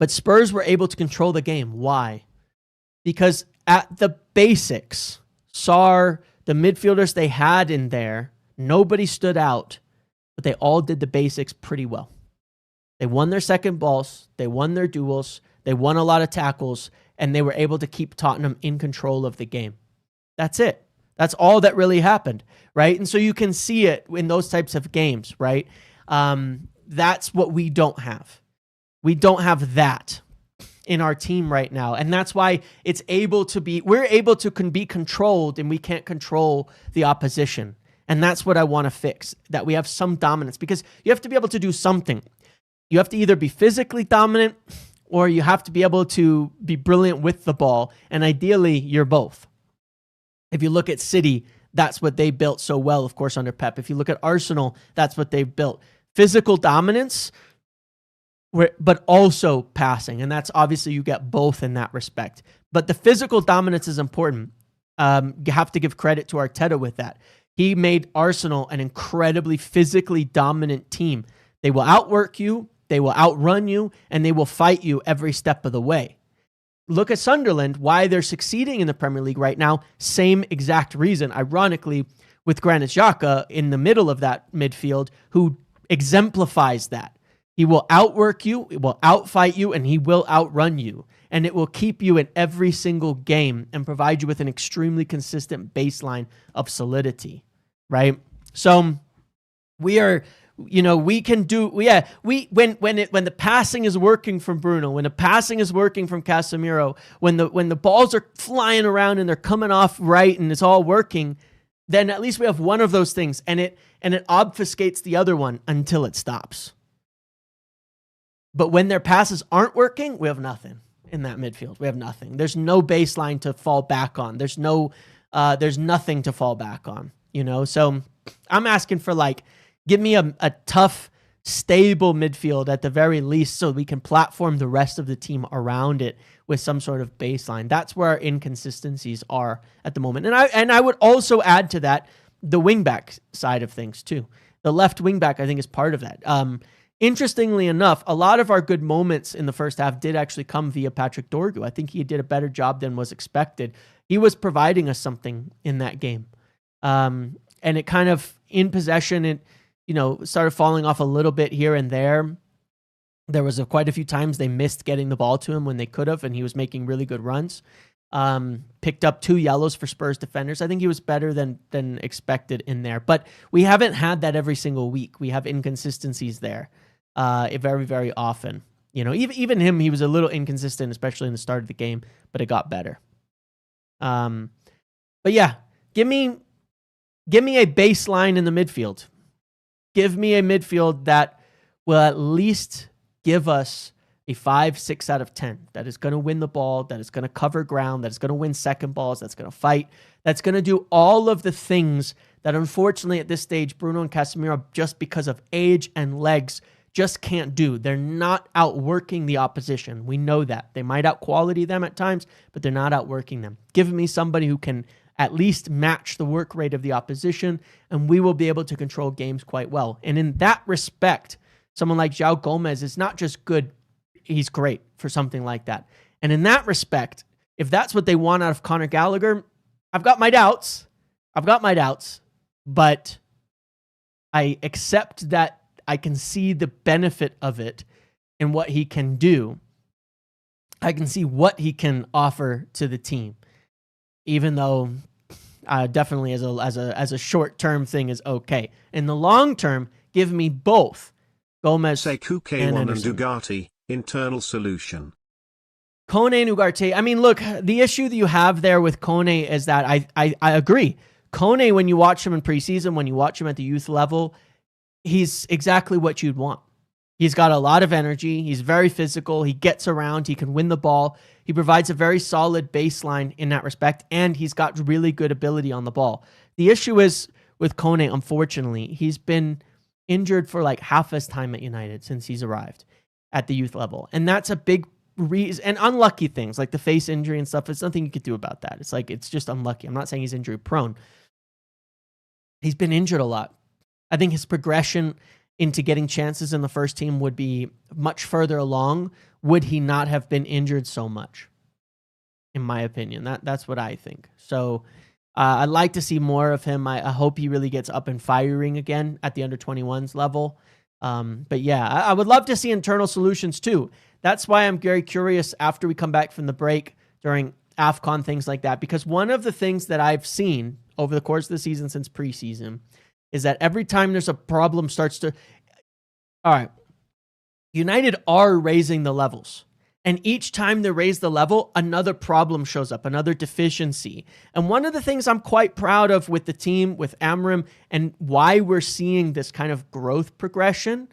But Spurs were able to control the game. Why? Because at the basics, Sarr, the midfielders they had in there, nobody stood out, but they all did the basics pretty well. They won their second balls. They won their duels. They won a lot of tackles, and they were able to keep Tottenham in control of the game. That's it. That's all that really happened, right? And so you can see it in those types of games, right? That's what we don't have. We don't have that in our team right now. And that's why we're able to be controlled, and we can't control the opposition. And that's what I want to fix, that we have some dominance, because you have to be able to do something. You have to either be physically dominant, or you have to be able to be brilliant with the ball. And ideally, you're both. If you look at City, that's what they built so well, of course, under Pep. If you look at Arsenal, that's what they've built. Physical dominance, but also passing. And that's obviously you get both in that respect. But the physical dominance is important. You have to give credit to Arteta with that. He made Arsenal an incredibly physically dominant team. They will outwork you, they will outrun you, and they will fight you every step of the way. Look at Sunderland, why they're succeeding in the Premier League right now. Same exact reason, ironically, with Granit Xhaka in the middle of that midfield, who exemplifies that. He will outwork you, he will outfight you, and he will outrun you. And it will keep you in every single game and provide you with an extremely consistent baseline of solidity, right? So we are, we can do, when the passing is working from Bruno, when the passing is working from Casemiro, when the balls are flying around and they're coming off right and it's all working, then at least we have one of those things, and it obfuscates the other one until it stops. But when their passes aren't working, we have nothing in that midfield. We have nothing. There's no baseline to fall back on. There's nothing to fall back on, So I'm asking for like, give me a tough, stable midfield at the very least so we can platform the rest of the team around it with some sort of baseline. That's where our inconsistencies are at the moment. And I would also add to that the wingback side of things too. The left wingback, I think, is part of that. Interestingly enough, a lot of our good moments in the first half did actually come via Patrick Dorgu. I think he did a better job than was expected. He was providing us something in that game. And it kind of, in possession, it, started falling off a little bit here and there. There was quite a few times they missed getting the ball to him when they could have, and he was making really good runs. Picked up 2 yellows for Spurs defenders. I think he was better than expected in there. But we haven't had that every single week. We have inconsistencies there very, very often. Even him, he was a little inconsistent, especially in the start of the game, but it got better. But yeah, give me a baseline in the midfield. Give me a midfield that will at least give us a 5, 6 out of 10. That is going to win the ball, that is going to cover ground, that is going to win second balls, that's going to fight, that's going to do all of the things that unfortunately at this stage, Bruno and Casemiro, just because of age and legs, just can't do. They're not outworking the opposition. We know that. They might out-quality them at times, but they're not outworking them. Give me somebody who can at least match the work rate of the opposition, and we will be able to control games quite well. And in that respect, someone like Joao Gomes is not just good, he's great for something like that. And in that respect, if that's what they want out of Conor Gallagher, I've got my doubts, but I accept that I can see the benefit of it and what he can do. I can see what he can offer to the team, even though definitely as a short-term thing is okay. In the long term, give me both Gomes and Ugarte, internal solution. Kone and Ugarte. I mean, look, the issue that you have there with Kone is that I agree. Kone, when you watch him in preseason, when you watch him at the youth level, he's exactly what you'd want. He's got a lot of energy. He's very physical. He gets around. He can win the ball. He provides a very solid baseline in that respect, and he's got really good ability on the ball. The issue is with Kone, unfortunately, he's been injured for like half his time at United since he's arrived at the youth level. And that's a big reason, and unlucky things like the face injury and stuff. There's nothing you could do about that. It's just unlucky. I'm not saying he's injury prone. He's been injured a lot. I think his progression into getting chances in the first team would be much further along would he not have been injured so much, in my opinion. That's what I think. So I'd like to see more of him. I hope he really gets up and firing again at the under-21s level. But yeah, I would love to see internal solutions too. That's why I'm very curious after we come back from the break during AFCON, things like that, because one of the things that I've seen over the course of the season since preseason is that every time there's a problem all right, United are raising the levels. And each time they raise the level, another problem shows up, another deficiency. And one of the things I'm quite proud of with the team, with Amram, and why we're seeing this kind of growth progression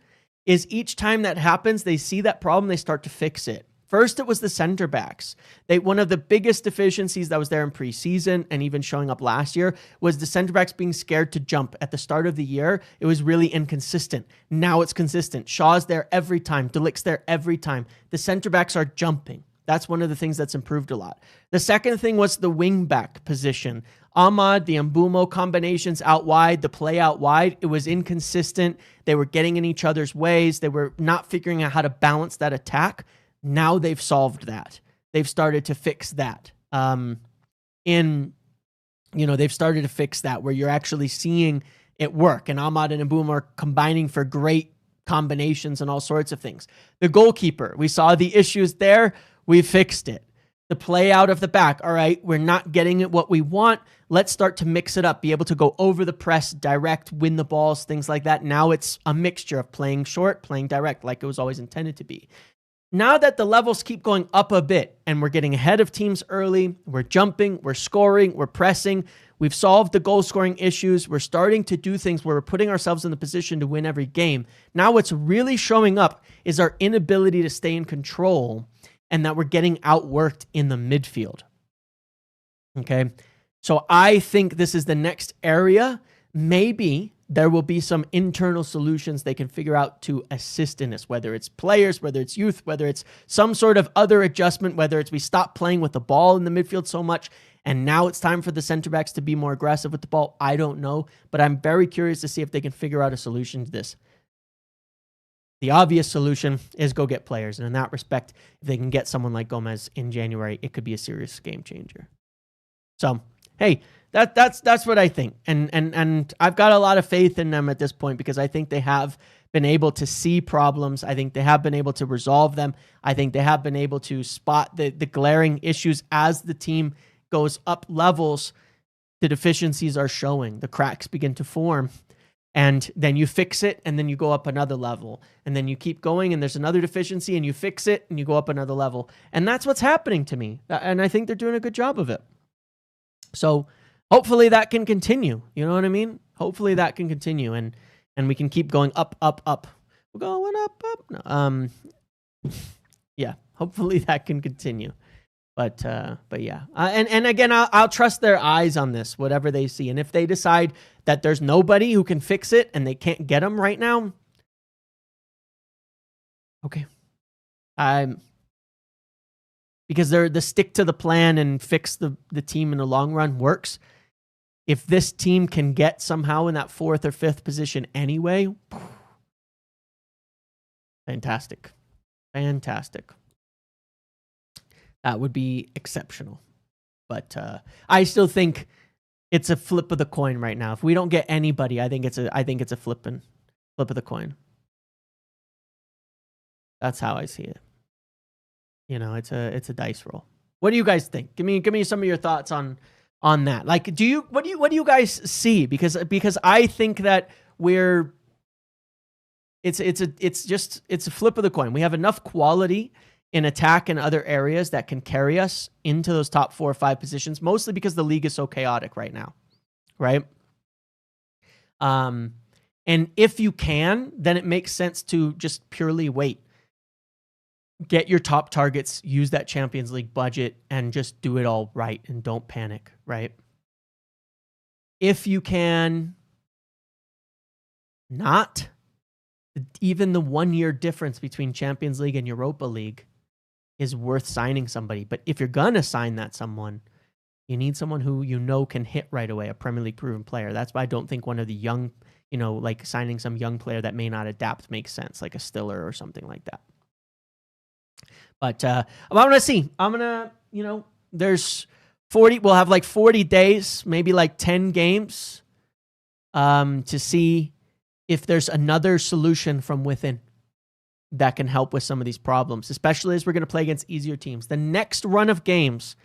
is each time that happens, they see that problem, they start to fix it. First, it was the center backs. One of the biggest deficiencies that was there in preseason and even showing up last year was the center backs being scared to jump. At the start of the year, it was really inconsistent. Now it's consistent. Shaw's there every time. De Ligt's there every time. The center backs are jumping. That's one of the things that's improved a lot. The second thing was the wing back position. Ahmad, the Mbumo combinations out wide, the play out wide, it was inconsistent. They were getting in each other's ways. They were not figuring out how to balance that attack. Now they've solved that. They've started to fix that. They've started to fix that where you're actually seeing it work. And Ahmad and Mbumo are combining for great combinations and all sorts of things. The goalkeeper, we saw the issues there. We fixed it. The play out of the back. All right, we're not getting it what we want. Let's start to mix it up, be able to go over the press, direct, win the balls, things like that. Now it's a mixture of playing short, playing direct, like it was always intended to be. Now that the levels keep going up a bit and we're getting ahead of teams early, we're jumping, we're scoring, we're pressing, we've solved the goal scoring issues, we're starting to do things where we're putting ourselves in the position to win every game. Now what's really showing up is our inability to stay in control and that we're getting outworked in the midfield. Okay, so I think this is the next area maybe there will be some internal solutions they can figure out to assist in this, whether it's players, whether it's youth, whether it's some sort of other adjustment, whether it's we stop playing with the ball in the midfield so much and now it's time for the center backs to be more aggressive with the ball. I don't know, but I'm very curious to see if they can figure out a solution to this. The obvious solution is go get players. And in that respect, if they can get someone like Gomes in January, it could be a serious game changer. So, hey, that's what I think. And I've got a lot of faith in them at this point because I think they have been able to see problems. I think they have been able to resolve them. I think they have been able to spot the glaring issues as the team goes up levels. The deficiencies are showing. The cracks begin to form. And then you fix it, and then you go up another level. And then you keep going, and there's another deficiency, and you fix it, and you go up another level. And that's what's happening to me. And I think they're doing a good job of it. So hopefully that can continue. You know what I mean? Hopefully that can continue, and we can keep going up, up, up. We're going up, up. No, yeah, hopefully that can continue. But yeah, and again, I'll trust their eyes on this, whatever they see. And if they decide that there's nobody who can fix it and they can't get them right now, okay. Because they're the stick to the plan and fix the team in the long run works. If this team can get somehow in that 4th or 5th position anyway, fantastic. Fantastic. That would be exceptional. But I still think it's a flip of the coin right now. If we don't get anybody, I think it's a flip of the coin. That's how I see it. You know, it's a dice roll. What do you guys think? Give me some of your thoughts on that. Like, what do you guys see? Because I think that it's a flip of the coin. We have enough quality in attack and other areas that can carry us into those top 4 or 5 positions, mostly because the league is so chaotic right now, right? And if you can, then it makes sense to just purely wait. Get your top targets, use that Champions League budget, and just do it all right and don't panic, right? If you can not, even the 1-year difference between Champions League and Europa League is worth signing somebody. But if you're going to sign that someone, you need someone who you know can hit right away, a Premier League proven player. That's why I don't think one of the young, like signing some young player that may not adapt makes sense, like a Stiller or something like that. But I'm going to see. There's 40, we'll have like 40 days, maybe like 10 games to see if there's another solution from within that can help with some of these problems, especially as we're going to play against easier teams. The next run of games,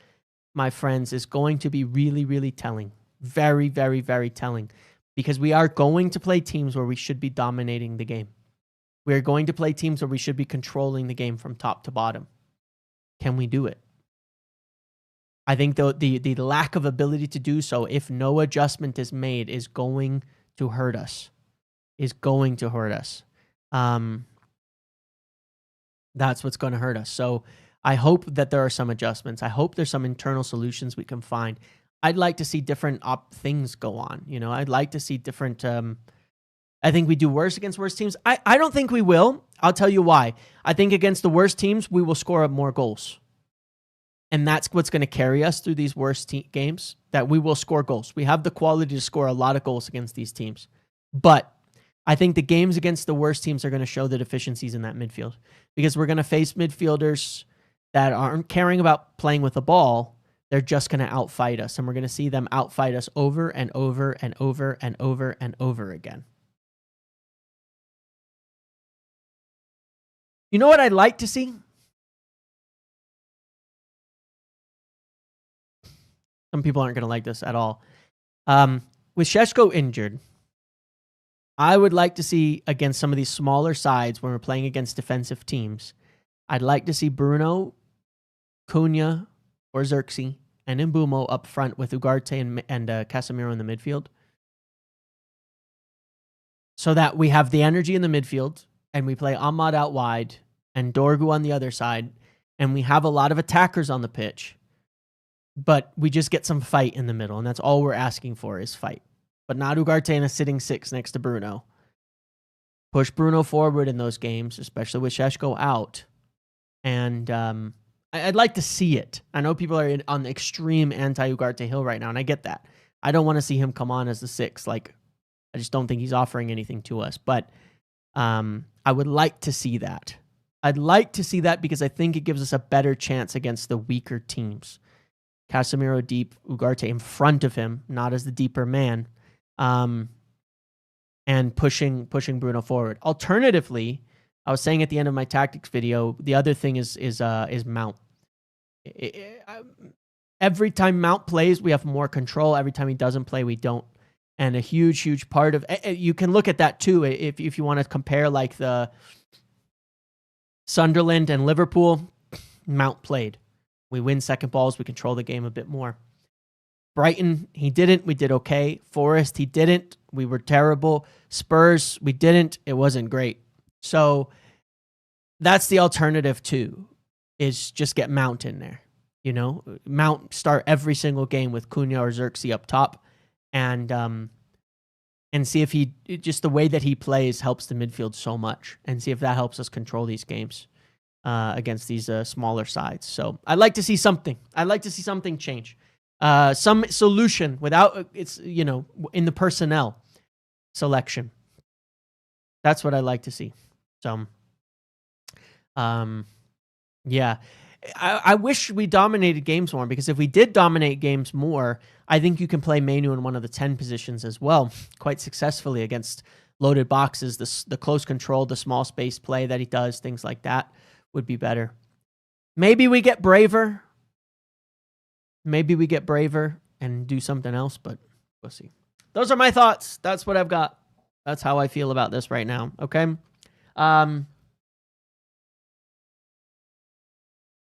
my friends, is going to be really, really telling. Very, very, very telling. Because we are going to play teams where we should be dominating the game. We are going to play teams where we should be controlling the game from top to bottom. Can we do it? I think the lack of ability to do so, if no adjustment is made, is going to hurt us. That's what's going to hurt us. So I hope that there are some adjustments. I hope there's some internal solutions we can find. I'd like to see different things go on. I'd like to see different... I think we do worse against worse teams. I don't think we will. I'll tell you why. I think against the worst teams, we will score more goals. And that's what's going to carry us through these worst games, that we will score goals. We have the quality to score a lot of goals against these teams. But I think the games against the worst teams are going to show the deficiencies in that midfield, because we're going to face midfielders that aren't caring about playing with the ball. They're just going to outfight us, and we're going to see them outfight us over and over and over and over and over again. You know what I'd like to see? Some people aren't going to like this at all. With Šeško injured, I would like to see against some of these smaller sides when we're playing against defensive teams, I'd like to see Bruno, Cunha, or Xerxes, and Mbumo up front with Ugarte and Casemiro in the midfield. So that we have the energy in the midfield, and we play Ahmad out wide and Dorgu on the other side, and we have a lot of attackers on the pitch, but we just get some fight in the middle, and that's all we're asking for is fight. but not Ugarte in a sitting 6 next to Bruno. Push Bruno forward in those games, especially with Šeško out. And I'd like to see it. I know people are on the extreme anti-Ugarte hill right now, and I get that. I don't want to see him come on as the 6. Like, I just don't think he's offering anything to us. But I would like to see that. I'd like to see that because I think it gives us a better chance against the weaker teams. Casemiro deep, Ugarte in front of him, not as the deeper man, and pushing Bruno forward. Alternatively, I was saying at the end of my tactics video, the other thing is Mount. Every time Mount plays, we have more control. Every time he doesn't play, we don't. And a huge part of you can look at that too if you want to compare like the Sunderland and Liverpool. Mount played. We win second balls. We control the game a bit more. Brighton, he didn't. We did okay. Forest, he didn't. We were terrible. Spurs, we didn't. It wasn't great. So that's the alternative too, is just get Mount in there. You know, Mount start every single game with Cunha or Xerxes up top, and see if just the way that he plays helps the midfield so much, and see if that helps us control these games against these smaller sides. So I'd like to see something. I'd like to see something change. Some solution without it's, you know, in the personnel selection. That's what I'd like to see. So, yeah, I wish we dominated games more, because if we did dominate games more, I think you can play Mainu in one of the 10 positions as well, quite successfully against loaded boxes. The close control, the small space play that he does, things like that would be better. Maybe we get braver. Maybe we get braver and do something else, but we'll see. Those are my thoughts. That's what I've got. That's how I feel about this right now. Okay.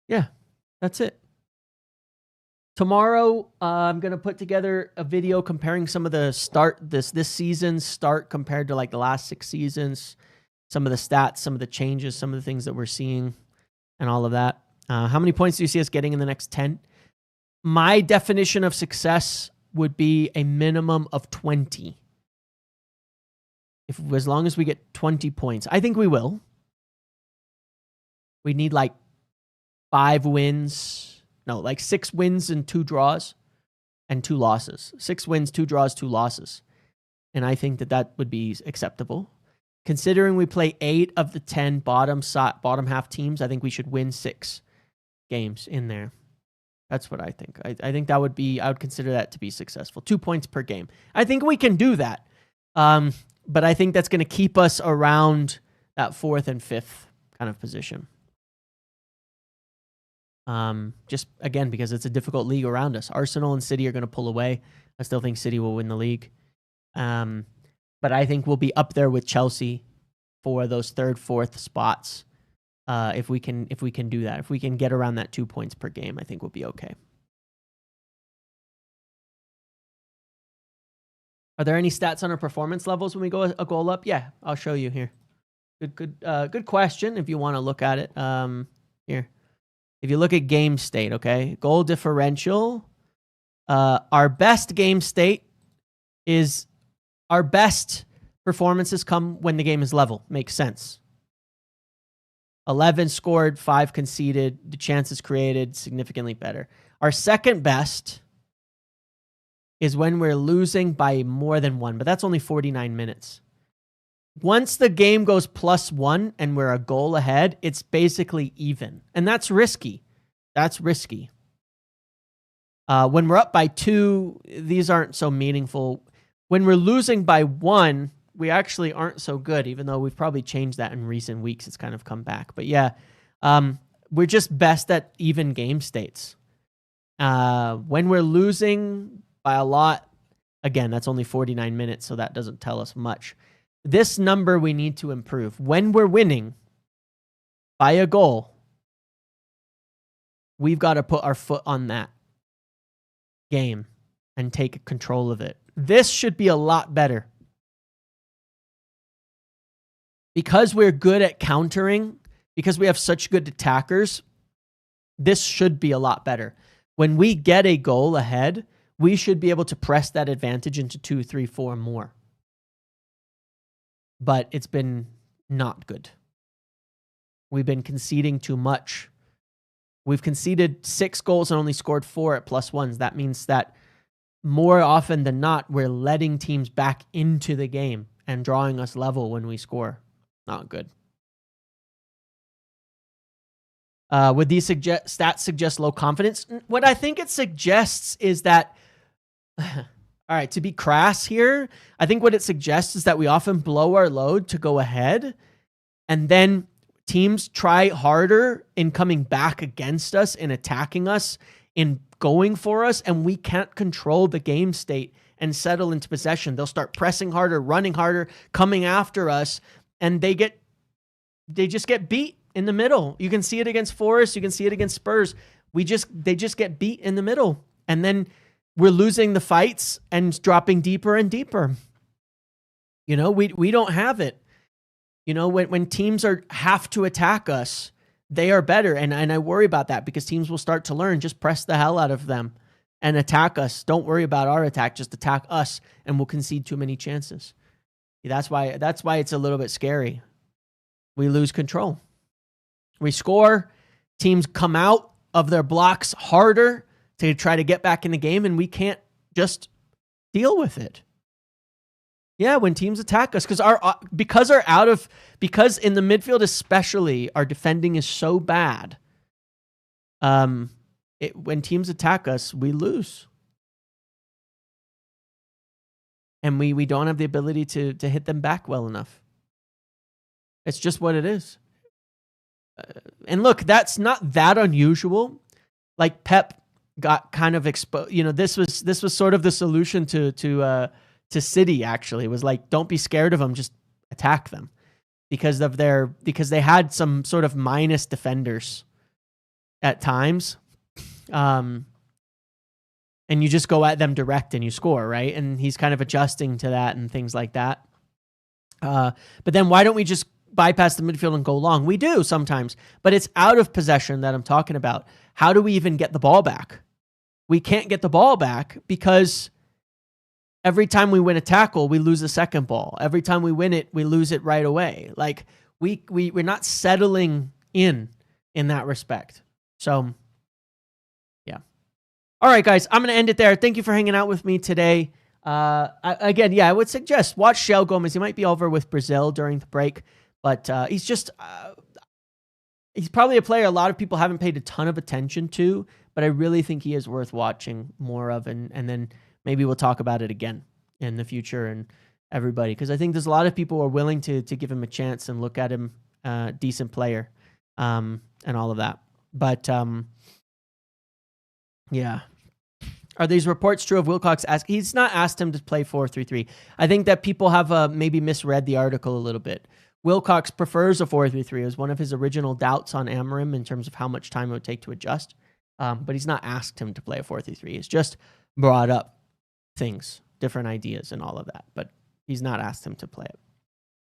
Yeah, that's it. Tomorrow, I'm going to put together a video comparing some of the this season's start compared to like the last 6 seasons, some of the stats, some of the changes, some of the things that we're seeing and all of that. How many points do you see us getting in the next 10? My definition of success would be a minimum of 20. As long as we get 20 points, I think we will. We need like 5 wins. No, like 6 wins and 2 draws and 2 losses. 6 wins, 2 draws, 2 losses. And I think that would be acceptable. Considering we play 8 of the 10 bottom half teams, I think we should win 6 games in there. That's what I think. I think that would be, I would consider that to be successful. 2 points per game. I think we can do that. But I think that's going to keep us around that 4th and 5th kind of position. Just again, because it's a difficult league around us. Arsenal and City are going to pull away. I still think City will win the league. But I think we'll be up there with Chelsea for those 3rd, 4th spots. If we can do that, if we can get around that 2 points per game, I think we'll be okay. Are there any stats on our performance levels when we go a goal up? Yeah, I'll show you here. Good question. If you want to look at it, here. If you look at game state, okay, goal differential. Our best game state is our best performances come when the game is level. Makes sense. 11 scored, 5 conceded. The chances created significantly better. Our second best is when we're losing by more than 1, but that's only 49 minutes. Once the game goes +1 and we're a goal ahead, it's basically even. And that's risky. That's risky. When we're up by 2, these aren't so meaningful. When we're losing by 1, we actually aren't so good, even though we've probably changed that in recent weeks. It's kind of come back. But yeah, we're just best at even game states. When we're losing by a lot, again, that's only 49 minutes, so that doesn't tell us much. This number we need to improve. When we're winning by a goal, we've got to put our foot on that game and take control of it. This should be a lot better. Because we're good at countering, because we have such good attackers, this should be a lot better. When we get a goal ahead, we should be able to press that advantage into 2, 3, 4 more. But it's been not good. We've been conceding too much. We've conceded 6 goals and only scored 4 at +1s. That means that more often than not, we're letting teams back into the game and drawing us level when we score. Not good. Would these stats suggest low confidence? What I think it suggests is that, all right, to be crass here, I think what it suggests is that we often blow our load to go ahead, and then teams try harder in coming back against us, in attacking us, in going for us, and we can't control the game state and settle into possession. They'll start pressing harder, running harder, coming after us, and they just get beat in the middle. You can see it against Forest, you can see it against Spurs. They just get beat in the middle, and then we're losing the fights and dropping deeper and deeper. You know, we don't have it. You know, when teams have to attack us, they are better. And I worry about that because teams will start to learn, just press the hell out of them and attack us. Don't worry about our attack, just attack us, and we'll concede too many chances. That's why it's a little bit scary. We lose control. We score, teams come out of their blocks harder to try to get back in the game, and we can't just deal with it. Yeah, when teams attack us, because in the midfield especially, our defending is so bad. When teams attack us, we lose, and we don't have the ability to hit them back well enough. It's just what it is. And look, that's not that unusual. Like Pep got kind of exposed. You know, this was sort of the solution to City. Actually, it was like, don't be scared of them, just attack them, because they had some sort of minus defenders at times, and you just go at them direct and you score, right? And he's kind of adjusting to that and things like that. But then why don't we just bypass the midfield and go long? We do sometimes, but it's out of possession that I'm talking about. How do we even get the ball back? We can't get the ball back because every time we win a tackle, we lose a second ball. Every time we win it, we lose it right away. Like we're not settling in that respect. So yeah. All right, guys, I'm going to end it there. Thank you for hanging out with me today. I would suggest watch Joao Gomes. He might be over with Brazil during the break, but he's probably a player a lot of people haven't paid a ton of attention to, but I really think he is worth watching more of, and then maybe we'll talk about it again in the future and everybody, because I think there's a lot of people who are willing to give him a chance and look at him, decent player, and all of that. But yeah. Are these reports true of Wilcox asking? He's not asked him to play 4-3-3. I think that people have maybe misread the article a little bit. Wilcox prefers a 4-3-3. It was one of his original doubts on Amorim in terms of how much time it would take to adjust. But he's not asked him to play a 4-3-3. He's just brought up things, different ideas and all of that. But he's not asked him to play it.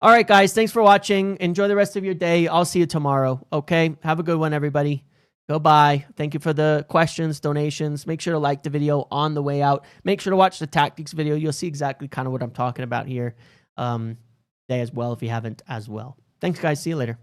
All right, guys. Thanks for watching. Enjoy the rest of your day. I'll see you tomorrow. Okay? Have a good one, everybody. Goodbye. Thank you for the questions, donations. Make sure to like the video on the way out. Make sure to watch the tactics video. You'll see exactly kind of what I'm talking about here today as well if you haven't as well. Thanks, guys. See you later.